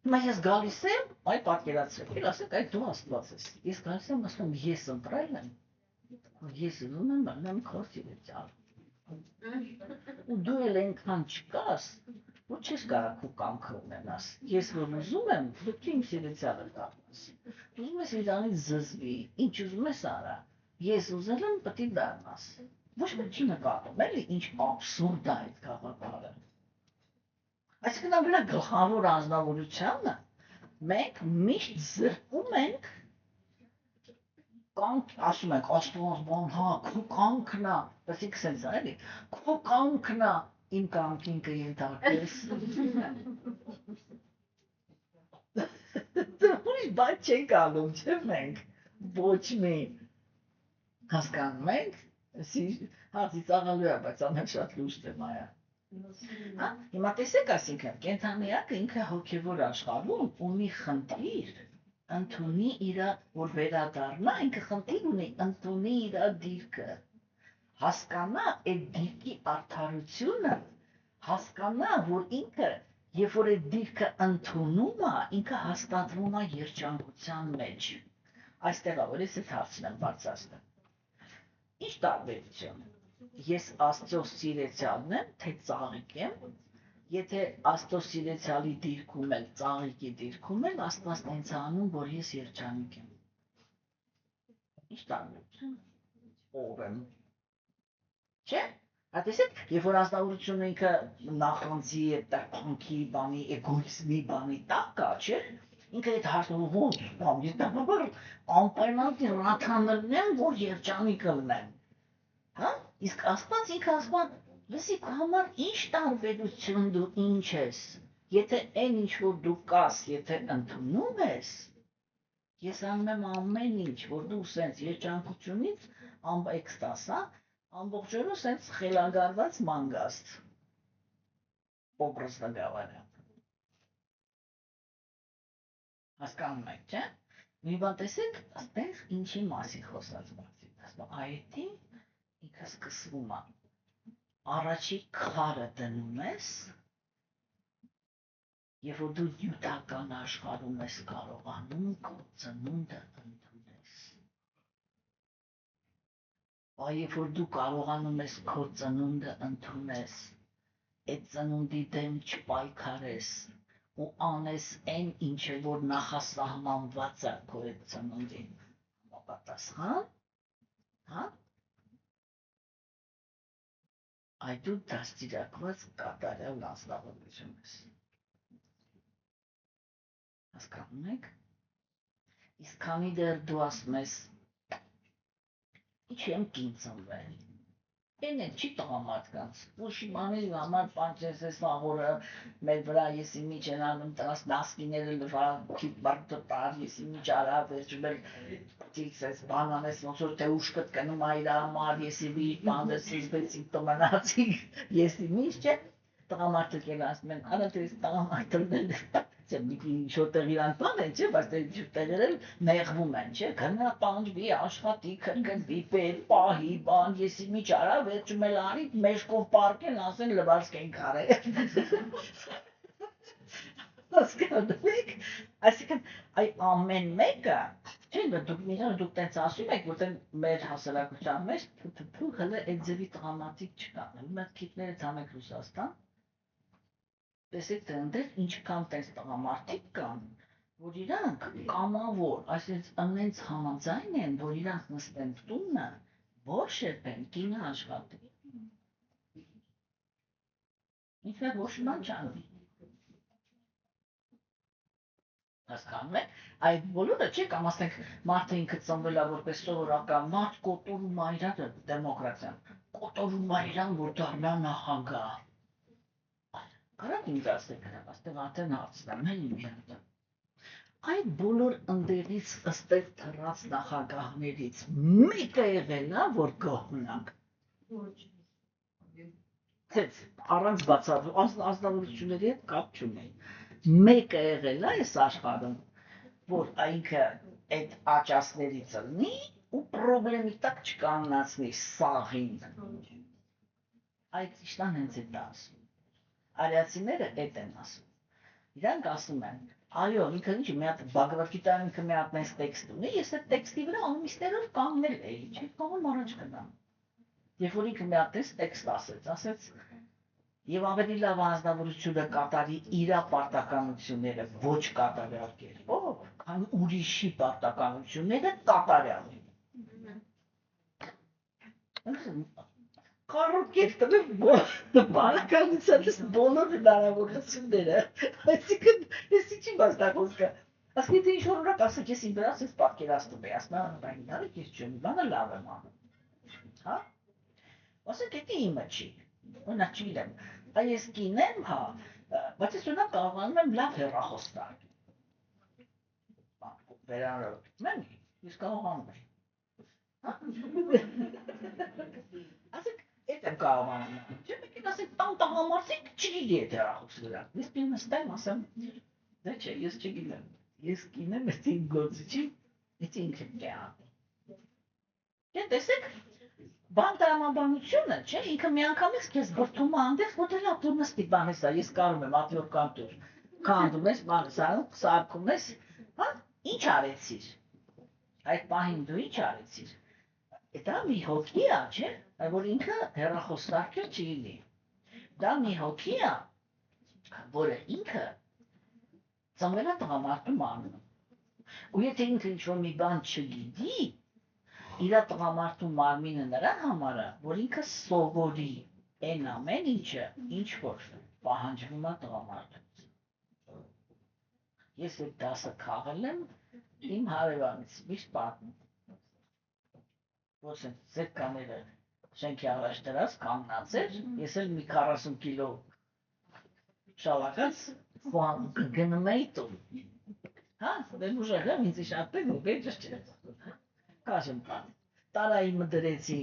Հիմա ես գալիս եմ, այ պատկերացրեք, ասեք, այդ դու Աստված ես։ Ես գալիս եմ, ասում ես ընտրել եմ, ես ուզում եմ լինեմ քո սիրեցյալը։ Ու դու էլ այնքան չկաս, որ չես կարող քո կամքը ունենաս։ Ես որ ուզում եմ, դու իմ սիրեցյալը դառնաս։ Ուզում ես իրանից զզվի, ինչ ուզում ես արա։ Ես ուզել եմ, պետք է դառնաս։ Ոչ մի չի նկատում, էլի ինչ աբսուրդ է այդ գաղափարը։ Այսինքն ամենա գլխավոր անձնավորությունը մենք միշտ զրկում ենք կանք, ասում ենք, աստված բան, հա, քո կանքն է, ասիկ սենց է, էլի, քո կանքն է, իմ կանքին կենթարկես։ Ուրիշ բան չենք անում, չէ՞ մենք, ոչ մի, հասկանում ենք, հա, ծիծաղալու է, բայց ամեն շատ լուրջ թեմա է։ Հիմա տեսեք, այսինքն, կենդանիակը ինքը հոգևոր աշխարհում ունի խնդիր, ընդունի իրա, որ վերադառնա, ինքը խնդիր ունի, ընդունի իրա դիրքը, հասկանա այդ դիրքի արդարությունը, հասկանա, որ ինքը, երբ որ այդ դիրքը ընդունում է, ինքը հաստատվում է երջանկության մեջ։ Այստեղ է, որ ես այդ հարցն եմ բարձրացնում։ Ինչ տարբերություն։ Ես Աստծո սիրեցյալն եմ, թե ծաղիկ եմ, եթե Աստծո սիրեցյալի դիրքում էլ, ծաղիկի դիրքում էլ, Աստված ինձ անում, որ ես երջանիկ եմ։ Ինչ տարբերություն։ Ով եմ։ Չէ՞։ Հատեսեք, երբ որ ազնվորությունը ինքը նախանձի, տաղանքի բանի, էգոիզմի բանի տակ կա, չէ՞։ Ինքը այդ հարցնում ոնց, ես դեպաբար անպայման ռաթանելն եմ, որ երջանիկ լինեմ։ Հա։ Իսկ Աստված ինքը ասում է, լսի, քո համար ինչ տարբերություն դու ինչ ես, եթե այն ինչ որ դու կաս, եթե ընդունում ես, ես անում եմ ամեն ինչ, որ դու սենց երջանկությունից էքստազ, հա, ամբողջովին սենց խելագարված մանգաստ, образно говоря։ Հասկանում եք, չէ՞։ Մի բան տեսեք, այստեղ ինչի մասին խոսած բացի, ասում այդի ինքը սկսվում է։ Առաջի քարը դնում ես, երբ որ դու նյութական աշխարհում ես կարողանում քո ծնունդը ընդունես։ Բայց երբ որ դու կարողանում ես քո ծնունդը ընդունես, այդ ծնունդի դեմ չպայքարես ու անես այն ինչը որ նախասահմանված է քո այդ ծնունդին համապատասխան, հա։ Այդ դու դաստիարակված կատարյալ անձնավորություն ես։ Հասկանում եք։ Իսկ քանի դեռ դու ասում ես, ինչ եմ կին ծնվել։ Այն էլ չի տղամարդկանց։ Ուշի մաների համար պանչես ես վաղորը մեր վրա ես իմիջ են անում տրաս նասկիները լվա քիտ բարդը տար ես իմիջ արա վերջում էլ տիքս ես բանան ես ոնց որ թե ուշկտ կնում այրա համար ես իմիջ բանդես ես բեցիկ տոմանացի ես իմիջ չէ։ տղամարդը կել ասում են, արա դες տղամարդն շոտեղ իրան բան են, չէ, բայց տեղեր էլ նեղվում են, չէ, գնա տանջվի, աշխատի, քրկնվի, պետ, պահի, բան, եսի միջարա, վերջում էլ անի, մեջքով պարկեն, ասեն լվարսկ են կարել։ Հասկանեք, այսինքն, այ ամեն մեկը, չէ, դուք տենց ասում եք, որտեղ մեր հասարակության մեջ թու հələ այդ ձևի տղամարդիկ չկան, մենք քիթները ցամեք Ռուսաստան, տեսեք թե ընդեր ինչքան տես տղամարդիկ կան, որ իրանք կամավոր, այսինքն անենց համաձայն են, որ իրանք նստեն տունը, ոչ շերպեն, կինը աշխատի։ Ինքնա ոչ ման չանի։ Հասկանում եք, այդ բոլորը չէ կամ ասենք մարդը ինքը ծնվել է որպես սովորական մարդ, կոտորում է իրան դեմոկրատիան, կոտորում է իրան, որ դառնա նախագահ։ Կարա՞ք ինձ ասեք, այստեղ արդեն հարցնեմ, էլի մի հատ։ Այդ բոլոր ընդերից ըստ այդ թռած նախագահներից մեկը եղել է, որ գոհնանք։ Ոչ։ Առանց բացառու ազնվորությունների հետ կապ չունի։ Մեկը եղել է այս աշխարհում, որ ինքը այդ աճասներից լինի ու պրոբլեմի տակ չկանգնացնի սաղին։ Այդ իշտան հենց է դա ասում։ Արիացիները այդ են ասում։ Իրանք ասում են, այո, ինքը ինչ մի հատ Բագավատգիտան ինքը մի հատ այս տեքստ ունի, ես այդ տեքստի վրա ամիսներով կանգնել էի, չէ՞, կողմ առաջ գնամ։ Երբ որ ինքը մի հատ տեքստ ասեց, եւ ավելի լավ անձնավորությունը կատարի իր պարտականությունները ոչ կատարյալ կերպով, քան ուրիշի պարտականությունները կատարյալ։ Կարոտ կերտել բանականությունից բոլոր հնարավորությունները, այսինքն ես ինչի մասնակցում եմ, ասկի թե ինչ-որ օրակ ասեք, ես իմ վրաս ես պատկերացնում եմ, ասում եմ, բան իրարեք ես չեմ, բանը լավ եմ անում, հա, ասեք, դա իմը չի, օրինակ չգիտեմ, ես կինեմ, հա, բայց ես օրինակ կարողանում եմ լավ հեռախոս տալ, վերանորոգ, ես կարողանում եմ, ասեք, Այդ եմ կարողանում, չէ՞ մեկին ասեք տան տղամարդիկ չգիտի այդ հեռախոսը վրա, ես պիտի նստեմ, ասեմ, դե չէ, ես չգիտեմ, ես կինեմ, ես իմ գործը չի, ես ինքը կյանի։ Չէ, տեսեք, բան տրամաբանությունը, չէ, ինքը միանգամից քեզ բրդում է հանդես, որ դե լավ դու նստի բանես, ես կարում եմ ատյոր կանտուր, քանդում ես, բանսարում, սարքում ես, հա, ինչ արեցիր, այդ պահին դու ինչ արեցիր, դա մի հոգի է, չէ, որ ինքը հեռախոս սարքել չգիտի, դա մի հոգի է, որը ինքը ծնվել է տղամարդու մարմնում, ու եթե ինքը ինչ-որ մի բան չգիտի, իր տղամարդու մարմինը նրա համար է, որ ինքը սովորի այն ամեն ինչը, ինչ որ պահանջվում է տղամարդուց։ Ես այդ դասը քաղել եմ իմ հարևանից, միշտ պատմում, որ զետկաները շենքի առաջ դրած կանգնած էր, ես էլ մի 40 կիլո շալակած գնում էի տուն, հա, դեմ ուժեղ եմ, ինձ իշատեն ու բեջս չէ, կաշեմ պան, տարայի մդրեցի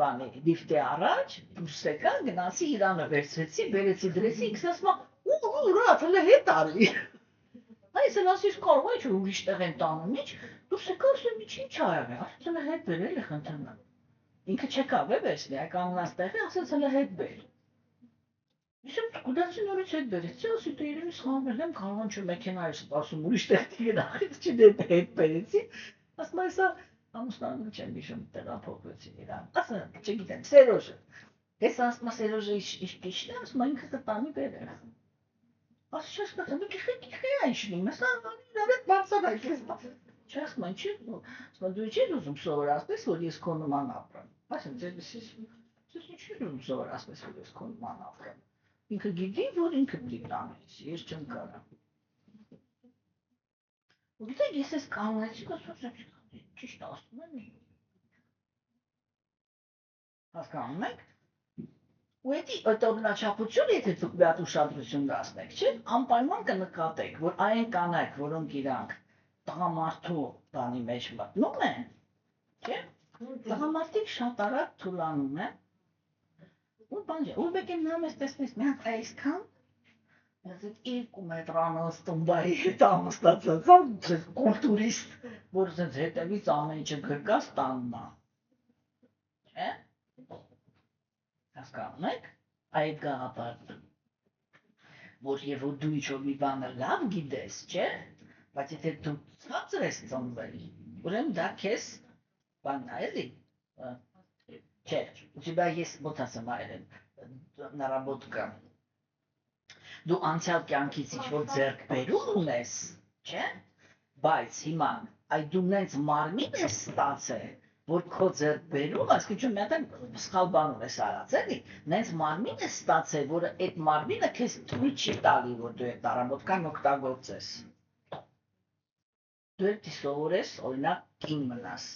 բանի լիվտի առաջ, դուրս եկա, գնացի իրանը վերցրեցի, բերեցի դրեցի, ինքս ասում ուր, հլը հետ արի, այս էլ ասիս կարող է չէ ուրիշ տեղ են տանում, ինչ, դուրս եկա, ասում ինչ ա եղել, ասում հլը հետ բերել է խնդրում, ինքը չեկավ է վերցնի, կանգնած տեղի, ասեց հլը հետ բեր, ես եմ գուդացի նորից հետ բերեցի, ասի դե իրենի սխալվել եմ, կարող չէ մեքենայից ասում ուրիշ տեղի գնախից չդեպ հետ բերեցի, ասում այսա ամուսնանում չեմ հիշում տեղափոխվեցին իրան, ասում չգիտեմ, Սերոժը, ես ասում Սերոժը իշտի, ասում ինքը կտանի բերել, ասում չասկացում, իքի է իշնում, ես իրար հետ բարձար այդ ես Չէ, ասում են, դու չես ուզում սովորացնես, որ ես քո նման ապրեմ, ասում ձեզ ինչի ուզում սովորացնես, որ ես քո նման ապրեմ, ինքը գիտի, որ ինքը պիտի տանես, ես չեմ կարա, ու գիտեք, ես ես կանոնեցի, ճիշտ ասում եմ, հասկանում եք, ու այդ օրինաչափությունը, եթե դուք մի հատ ուշադրություն դասնեք, չէ, անպայման կնկատեք, որ այն կանայք, որոնք իրանք տղամարդու բանի մեջ մտնում են, չէ, տղամարդիկ շատ արագ թուլանում են, ու բան չէ, ու մեկ եմ նայում ես տեսնես մի հատ այսքան Ես 2 մետրանոց տումբայի հետ ամստացած եմ, կուլտուրիստ, որ ասենց հետևից ամեն ինչը գրկած տանն է։ Չէ՞։ Հասկանում եք։ Այդ գաղափարը։ Որ եւ որ դու ինչ-որ մի բանը լավ գիտես, չէ՞։ Բայց եթե դու ցածր ես ծնվել, ուրեմն դա քեզ բան է, էլի։ Չէ, у тебя есть вот ասեմ այրեն наработка դու անցյալ կյանքից ինչ-որ ձեռք բերում ունես, չէ՞, բայց հիմա այդ դու նենց մարմին ես ստացել, որ քո ձեռք բերում, այսինքն մի հատ սխալ բան ունես արած, էլի, նենց մարմին ես ստացել, որ այդ մարմինը քեզ թույլ չի տալի, որ դու այդ տարամոտքան օգտագործես։ Դու դի սովորես, օրինակ, կին մնաս։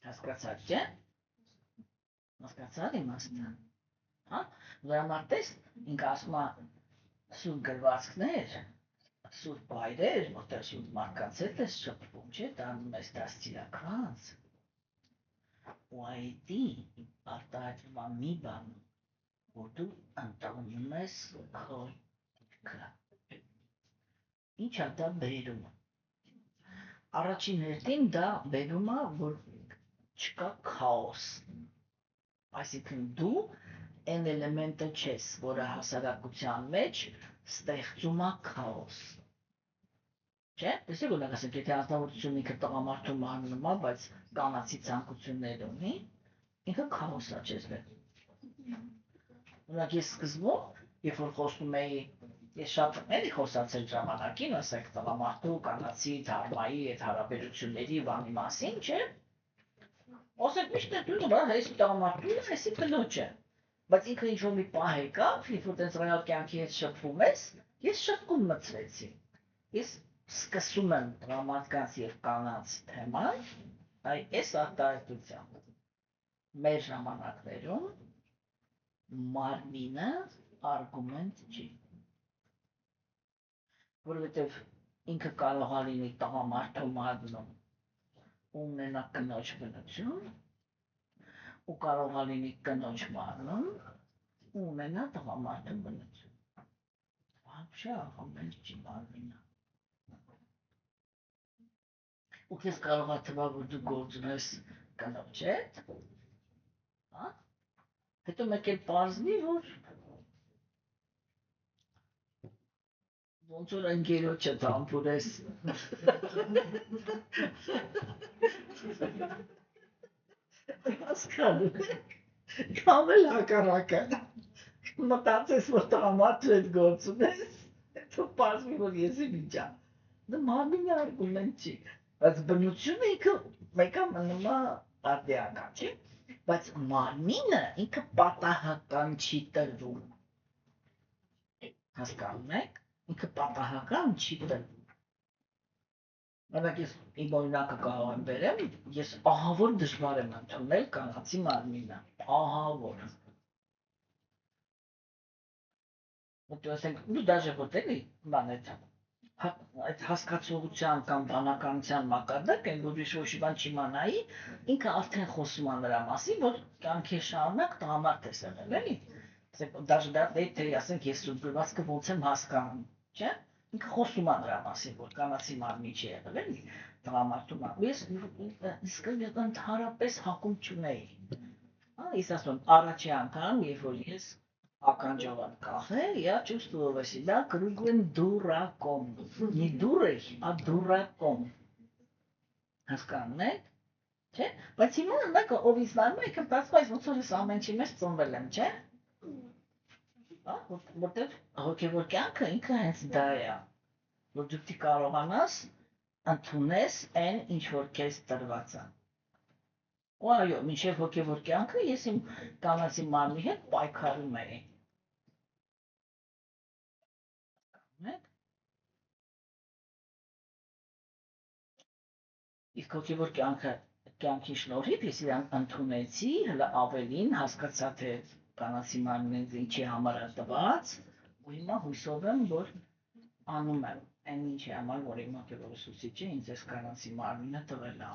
Հասկացա՞ք, չէ՞։ Հասկացա՞ք իմաստը։ Հա, վերամարտես ինքը ասում է սուրբ գրվածքներ, սուրբ բայրեր, որտեղ սուրբ մարդկանց հետ ես շփվում, չէ, դառնում ես դաստիարակված։ Ու այդի արտահայտվում է մի բան, որ դու ընտանում ես քո ինքը։ Ինչ է դա բերում։ Առաջին հերթին դա բերում է, որ չկա քաոս։ Այսինքն դու այն էլեմենտը չես, որը հասարակության մեջ ստեղծում է քաոս։ Չէ՞, տեսեք օրինակ ասենք, եթե ազնվորությունը ինքը տղամարդու մարմնում է, բայց կանացի ցանկություններ ունի, ինքը քաոս է, չես դեպքում։ Օրինակ ես սկզբում, երբ որ խոսում էի, ես շատ էլի խոսացել ժամանակին, ասենք տղամարդու, կանացի, թարմայի այդ հարաբերությունների բանի մասին, չէ՞։ Ասենք միշտ է դու բա հեսի տղամարդու, հեսի կնոջը։ Բայց ինքը ինչ-որ մի պահ եկավ, երբ որ տենց ռեալ կյանքի հետ շփվում ես, ես շփում մտցրեցի։ Ես սկսում եմ տղամարդկանց եւ կանանց թեման, այս արտահայտությամբ։ Մեր ժամանակներում մարմինը արգումենտ չի։ Որովհետեւ ինքը կարող է լինի տղամարդու մարմնում ունենա կնոջ բնություն, ու կարող է լինի կնոջ մարմնում ունենա տղամարդու բնություն։ Вообще ամեն ինչի մարմինը։ Ու քեզ կարող է թվալ, որ դու գործում ես կնոջ հետ, հա? Հետո մեկ էլ պարզվի, որ ոնց որ ընկերոջը համբուրես։ Հասկանում եք, կամ էլ հակառակը, մտածես, որ տղամարդու հետ գործում ես, հետո պարզվի, որ ես եմ իջա, դա մարմինի արգումենտ չի, բայց բնությունը ինքը մեկը մնում է արդիական, չի, բայց մարմինը ինքը պատահական չի տրվում, հասկանում եք, ինքը պատահական չի տրվում, Օրինակ ես իմ օրինակը կարող եմ բերեմ, ես ահավոր դժվար եմ ընդունել կանացի մարմինը, ահավոր։ Դու դաժե որ էլի բան այդ հասկացողության կամ բանականության մակարդակ են, որ ոչ բան չիմանայի, ինքը արդեն խոսում է նրա մասին, որ կյանքի շարունակ տղամարդ ես եղել, էլի։ Դաժե դա թե ասենք ես սուրբ գրվածքը ոնց եմ հասկանում, չէ՞։ Ինքը խոսում է նրա մասին, որ կանացի մարմին չի եղել, էլի, տղամարդու մարմին։ Ես ընդհանրապես հակում չունեի։ Ես ասում եմ, առաջի անգամ, երբ որ ես ականջով եմ կախել, я чувствовала себя круглым дураком. Не дурой, а дураком. Հասկանում եք? Չէ՞։ Բայց հիմա մեկը ով ինձ նայում է, ինքը բացվայց ոնց որ ես ամեն ինչի մեջ ծնվել եմ, չէ՞։ Որտեղ հոգևոր կյանքը ինքը հենց դա է, որ դու պիտի կարողանաս ընդունես այն, ինչ որ քեզ տրված է։ Ու այո, մինչև հոգևոր կյանքը ես իմ կանացի մարմնի հետ պայքարում էի։ Իսկ հոգևոր կյանքի շնորհիվ ես իրան ընդունեցի, հələ ավելին հասկացա, թե կանացի մարմինը ինչի համար է տված, ու հիմա հույսով եմ, որ անում եմ այն ինչի համար, որ իմ հոգևոր ուսուցիչը ինձ այս կանացի մարմինը տվել է։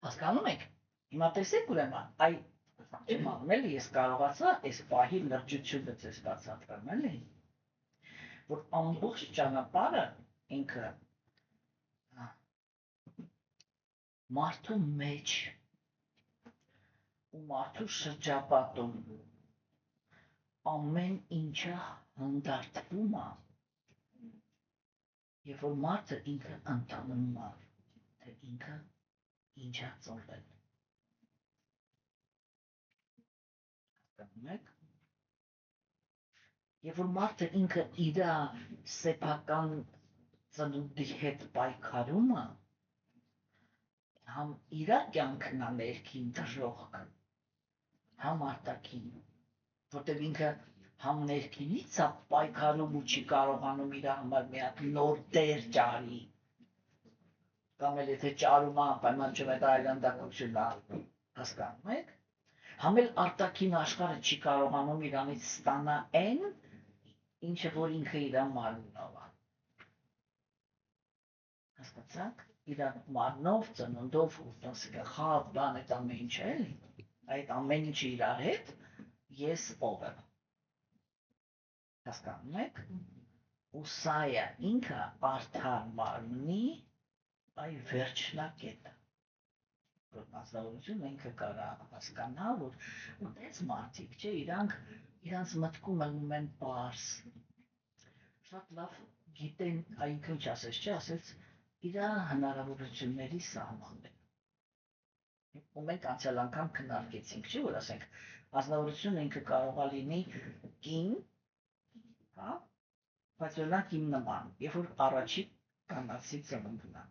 Հասկանում եք։ Հիմա տեսեք ուրեմն, չիմանում էլի, ես կարողացա այս պահի լրջությունը ձեզ բացատրեմ, էլի, որ ամբողջ ճանապարհը ինքը մարդու մեջ ու մարդու շրջապատում ամեն ինչը հանդարտվում է, երբ որ մարդը ինքը ընդունում է, թե ինքը ինչ է ծնվել։ Հասկանում եք։ Երբ որ մարդը ինքը իր սեփական ծնունդի հետ պայքարում է, համ իր կյանքն է ներքին դժոխք, համ արտաքին, որտեղ ինքը համ ներքինից է պայքարում ու չի կարողանում իր համար մի հատ նոր տեր ճարի, կամ էլ եթե ճարում է անպայման չվետ այլանդակություն է, հասկանում եք, համ էլ արտաքին աշխարհը չի կարողանում իրանից ստանա այն, ինչը որ ինքը իր մարմնով է։ Հասկացաք։ Իր մարմնով, ծնունդով, խավ, բան այդ ամեն ինչը էլի, այդ ամեն ինչը իրար հետ, ես ով եմ։ Հասկանում եք։ Ու սա է ինքը արդար մարմնի այ վերջնակետը։ Որ մասնավորությունը ինքը կարա հասկանա, որ այդպես մարդիկ, չէ, իրանց մտքում են պարզ, շատ լավ գիտեն, ինքը ինչ ասեց, չէ, ասեց իր հնարավորությունների սահմաններ։ Ու մենք անցյալ անգամ քննարկեցինք, չէ, որ ասենք, ազնվորությունը ինքը կարող է լինի կին, հա, բայց օրինակ իմ նման, երբ որ առաջի կանացի ծնունդն է։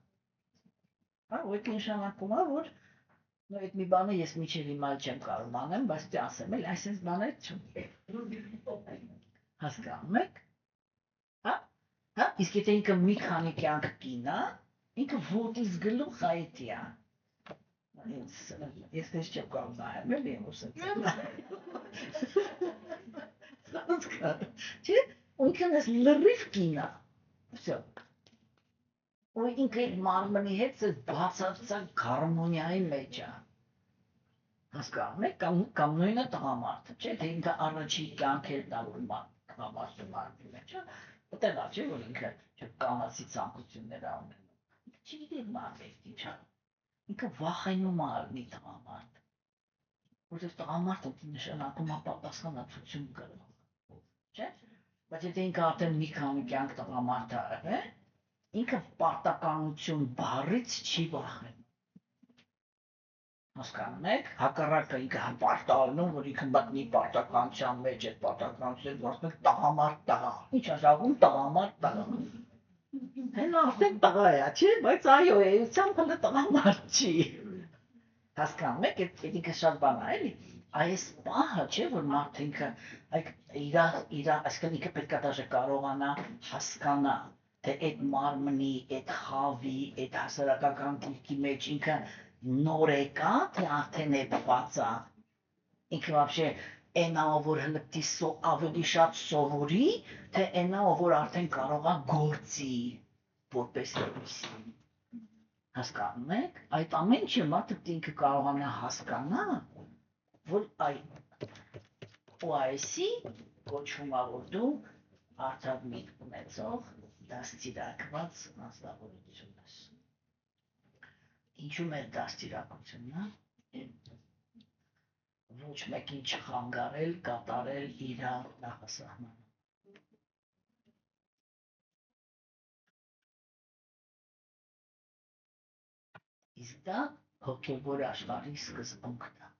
Հա, ու այդ նշանակում է, որ այդ մի բանը ես միջև հիմա չեմ կարող անեմ, բայց դե ասեմ, էլ այսպես բաներ չունի։ Հասկանում եք։ Հա, իսկ եթե ինքը մի քանի կյանք կին է, ինքը ոտից գլուխ այդ է։ Ես դες չեմ կարող նայեմ, էլի եմ ուսացել։ Չէ, ու ինքն էս լրիվ կին է։ Всё։ Ու ինքը մարմնի հետ բացարձակ հարմոնիայի մեջ է։ Հասկանում եք, կամ նույնը տղամարդը, չէ, թե ինքը առաջի կյանք էր դա որ տղամարդը մարմնի մեջ է, այդտեղ է, չէ, որ ինքը կանացի ցանկություններ է ունենում։ Չգիտի մարդ ինչ է։ Ինքը վախենում է լինի տղամարդ։ Որտեղ տղամարդը նշանակում է պատասխանատվություն կրող։ Չէ՞։ Բայց եթե ինքը արդեն մի քանի կյանք տղամարդ է եղել, ինքը պարտականություն բառից չի վախենում։ Հասկանում եք, հակառակը ինքը հպարտանում, որ ինքը մտնի պարտականության մեջ, այդ պարտականությունը գործում է տղամարդ տղա։ Ինչ ասում տղամարդ տղա։ Հենա արդեն տղա է, չէ՞, բայց այո, էությամբ հələ տղամարդ չի։ Հասկանում եք, այդ ինքը շատ բան է, էլի։ Այս պահը, չէ, որ մարդը ինքը այսինքն ինքը պետք է դաժե կարողանա հասկանա, թե այդ մարմնի, այդ խավի, այդ հասարակական դիրքի մեջ ինքը նոր եկա, թե արդեն էպված է, ինքը вообще այնա, որ հələ պիտի ավելի շատ սովորի, թե այնա, որ արդեն կարող է գործի, որպես լույսի։ Հասկանում եք, այդ ամեն ինչը մարդը պիտի ինքը կարողանա հասկանա, որ ու այսի կոչվում է, որ դու արդար միտք ունեցող դաստիարակված մասնավորություն ես։ Ինչու մեր դաստիարակությունն է։ Ոչ մեկին չխանգարել, կատարել իր նախասահմանը։ Իսկ դա հոգևոր աշխարհի սկզբունքն է։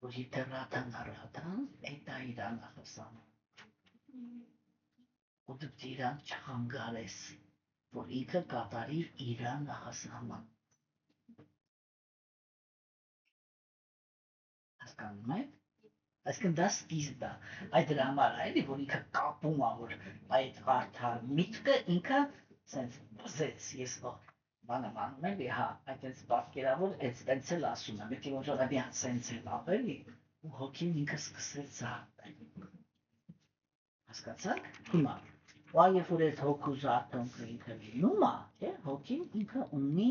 Որ եթե ռադան, այդ է իր նախասահմանը։ Ու դու իրան չխանգարես, որ ինքը կատարի իր նախասահման։ Հասկանում եք։ Այսինքն դա սկիզբն է, այդ դրա համար է, որ ինքը կապում է, որ այդ արդար միտքը ինքը սենց բզեց, ես բանը մանում եմ, հա, այդպես պատկերավոր, այդպես էլ ասում եմ, եթե ոչ որ դիան սենց էլ ավելի, ու հոգին ինքը սկսեց զարթնել։ Հասկացաք։ Հիմա Ու երբ որ այդ հոգու զարթոնքը ինքը լինում է, հոգին ինքը ունի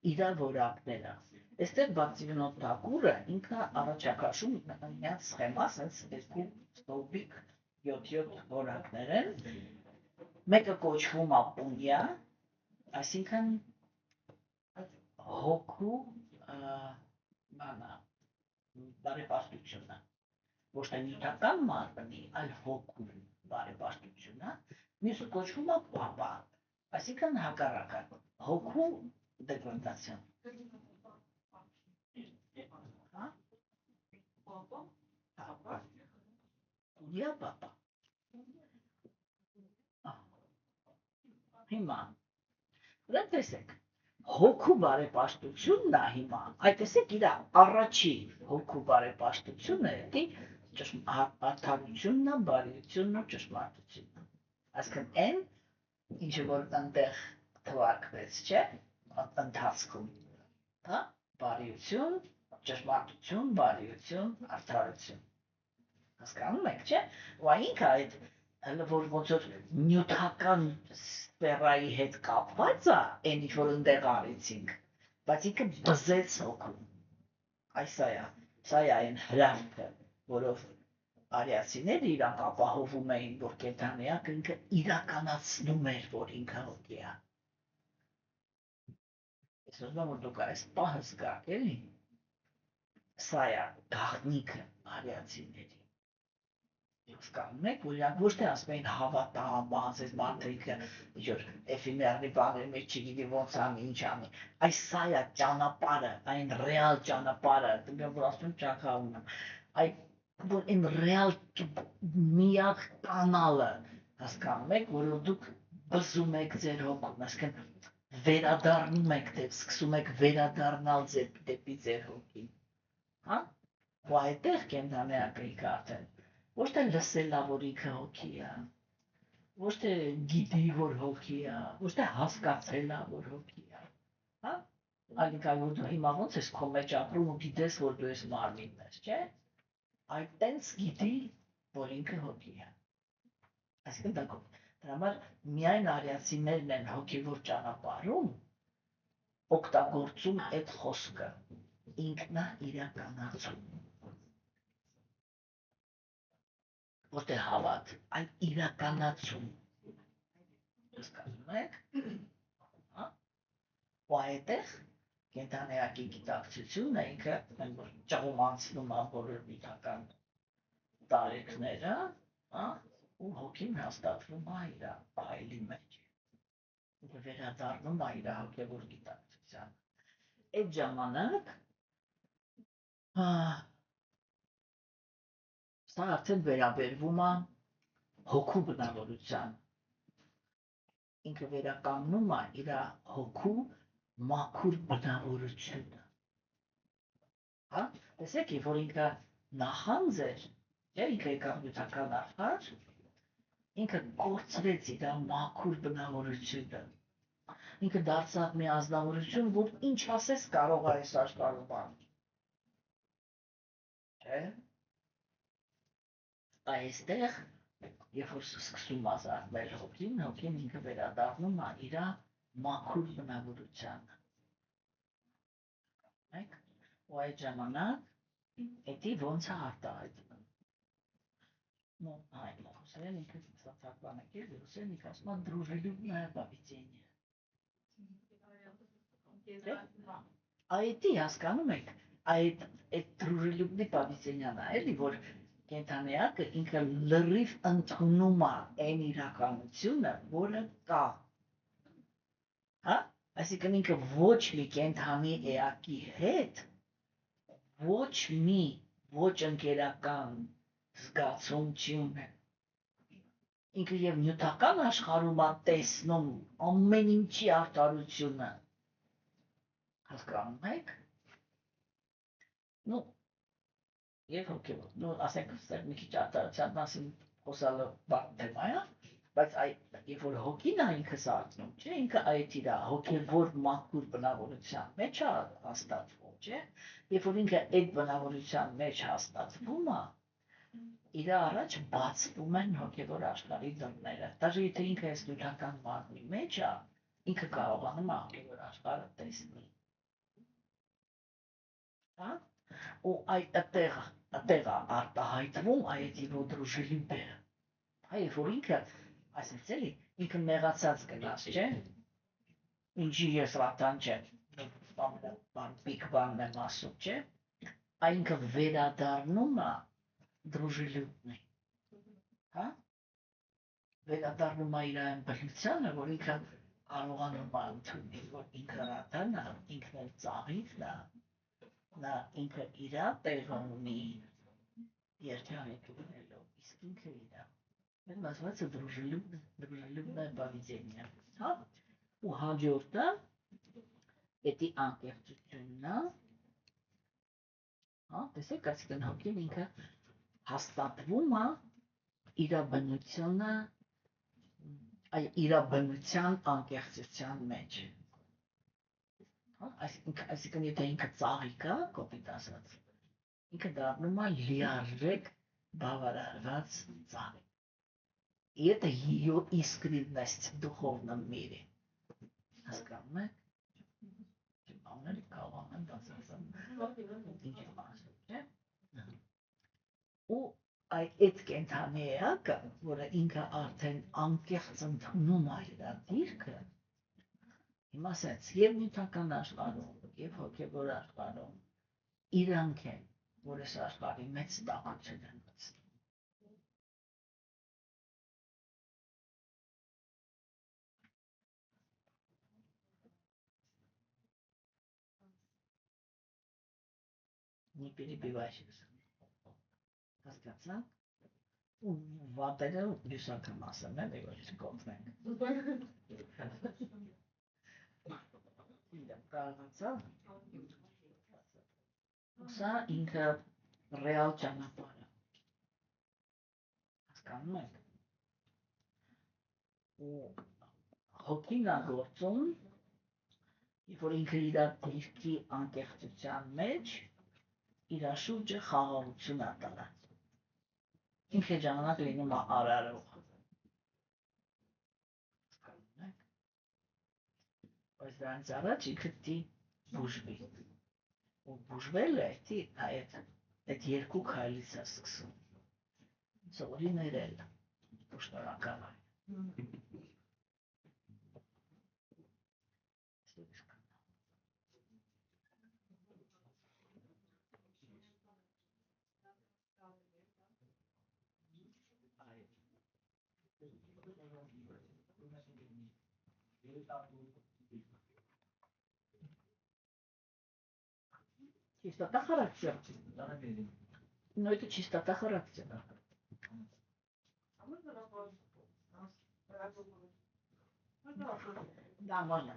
իր որակները։ Այստեղ բացիվնոտ թակուրը ինքը առաջակաշում միած սխեմա, ասենց երկու ստորբիկ 7 որակներ են, մեկը կոչվում է պունյա, այսինքն հոգու բարեպաշտությունը, ոչ թե նյութական մարմնի, այլ հոգու բարեպաշտությունը, մյուսը կոչվում է պապա, այսինքն հակառակը, հոգու դեգրադացիան։ Պունյա պապա։ Հիմա, դե տեսեք, հոգու բարեպաշտությունն է հիմա, այդ տեսեք իր առաջին հոգու բարեպաշտությունը է արդարությունն է, բարիությունն ու ճշմարտությունն է։ Այսինքն այն, ինչը որ այնտեղ թվարկվեց, չէ, ընթացքում, հա, բարիություն, ճշմարտություն, բարիություն, արդարություն։ Հասկանում եք, չէ, ու ինքը այդ որ ոնց որ նյութական սֆերայի հետ կապված է, այն ինչ որ ընդեղ արեցինք, բայց ինքը բզեց հոգու։ Սա է այն հրավքը, որով արիացիները իրանք ապահովում էին, որ կենդանիակը ինքը իրականացնում էր, որ ինքը հոգի է։ Ես ուզում եմ, որ դուք այս պահը զգաք, էլի։ Սա է գաղտնիքը արիացիների։ Հասկանում եք, որ իրանք ոչ թե ասում էին հավատամ, ասես մարդիկը ինչ-որ էֆիմերնի բաների մեջ չգիտի ոնց անի, ինչ անի, այս սա է ճանապարհը, այն ռեալ ճանապարհը, որ ասում եմ ճանապարհում եմ, որ այն ռեալ միակ կանալը, հասկանում եք, որով դուք բզում եք ձեր հոգուն, այսինքն վերադառնում եք, սկսում եք վերադառնալ դեպի ձեր հոգին, հա, ու այդտեղ կենդանիակը ինքը արդեն ոչ թե լսելա, որ ինքը հոգի է, ոչ թե գիտի, որ հոգի է, ոչ թե հասկացելա, որ հոգի է, հա, այլ ինքը որ դու հիմա ոնց ես քո մեջ ապրում ու գիտես, որ դու ես մարմինն ես, չէ, այդ տենց գիտի, որ ինքը հոգի է, այսինքն դրա համար միայն արիացիներն են հոգևոր ճանապարհում օգտագործում այդ խոսքը, ինքնա իրականացում, ոչ թե հավատ, այլ իրականացում, հասկանում եք, ու այդտեղ կենդանիակի գիտակցությունը ինքը ճղում անցնում է բոլոր նյութական տարեքները, ու հոգին հաստատվում է իր այլի մեջ, ինքը վերադառնում է իր հոգևոր գիտակցությանը, այդ ժամանակ սա արդեն վերաբերվում է հոգու բնավորության, ինքը վերականգնում է իր հոգու մաքուր բնավորությունը, հա, տեսեք, որ ինքը նախանձ էր, ինքը եկավ նյութական աշխարհ, ինքը կորցրեց իր մաքուր բնավորությունը, ինքը դարձավ մի ազնվորություն, որ ինչ ասես կարող է այս աշխարհում անել, չէ, այստեղ, երբ որ սկսում է զարգվել հոգին ինքը վերադառնում է իր մաքուր բնավորությանը, ու այդ ժամանակ էդի ոնց է արտահայտվում, այդ ռուսերեն ինքը ծածակվան եկել, ռուսերեն ինքը ասում է дружелюбное поведение, այդի հասկանում եք, այդ дружелюбное поведение-ն է, էլի, որ կենդանիակը ինքը լրիվ ընդունում է այն իրականությունը, որը կա, հա, այսինքն ինքը ոչ մի կենդանի էակի հետ, ոչ մի ոչ ընկերական զգացում չի ունել, ինքը և նյութական աշխարհում է տեսնում ամեն ինչի արդարությունը, հասկանում եք, և հոգևոր, ասենք մի քիչ արդարության մասին խոսալը բարդ թեմա է, բայց երբ որ հոգին է ինքս արցնում, չէ, ինքը այդ իր հոգևոր մաքուր բնավորության մեջ է հաստատվում, չէ, երբ որ ինքը այդ բնավորության մեջ հաստատվում է, իր առաջ բացվում են հոգևոր աշխարհի դռները, դաժե եթե ինքը այս նյութական մարմնի մեջ է, ինքը կարողանում է հոգևոր աշխարհը տեսնել, հա, ու այդտեղ արտահայտվում այդ его дружелюбие, հա, երբ որ ինքը, այսինքն էլի, ինքը մեղացած գնաց, չէ, ինչի ես վատան չեմ, պիկ բանն եմ ասում, չէ, այնքը վերադառնում է дружелюбный, հա, վերադառնում է իր այն բնությանը, որ ինքը կարողանում է ընդունել, որ ինքը ռադան է, ինքն էլ ծաղիկն է, նա ինքը իրա տեղը ունի երջանիկունելով, իսկ ինքը իրա, մեր մասվածը дружелюбное поведение, հա, ու հաջորդը, էդի անկեղծությունն է, հա, տեսեք, այսինքն հոգին ինքը հաստատվում է իրա բնությունը, իրա բնության անկեղծության մեջ, այսինքն եթե ինքը ծաղիկ է, կոպիտ ասած, ինքը դառնում է լիարժեք բավարարված ծաղիկ. И это ее искренность в духовном мире. Հասկանում եք? Ամենը կարող են դասացան ինչ եմ ասում, չէ? Ու այդ կենթանի էակը, որը ինքը արդեն անկեղծ ընդունում է իր դիրքը, հիմա ասենց և նյութական աշխարհում, և հոգևոր աշխարհում, իրանք են, որ այս աշխարհի մեծ տաքություն են մտցնում. Не перебивайся. Հասկացա՞ք? Ու վատերը լուսական ասեմ, էլի որ չկոտրենք. Կարողացա՞ք? Սա ինքը ռեալ ճանապարհ է. Հասկանում եք? Ու հոգին է գործում, երբ որ ինքը իր դիրքի անկեղծության մեջ իր շուրջը խաղաղություն է տարածում. Ինքը ժամանակ լինում է արարող. Հասկանում եք? Բայց դրանից առաջ ինքը պիտի բուժվի. Ու բուժվելը այդ երկու քայլից է սկսում. Սովորի ներել. Ու շնորհակալ եմ. Чистота характера. Но это чистота характера. Да, можно.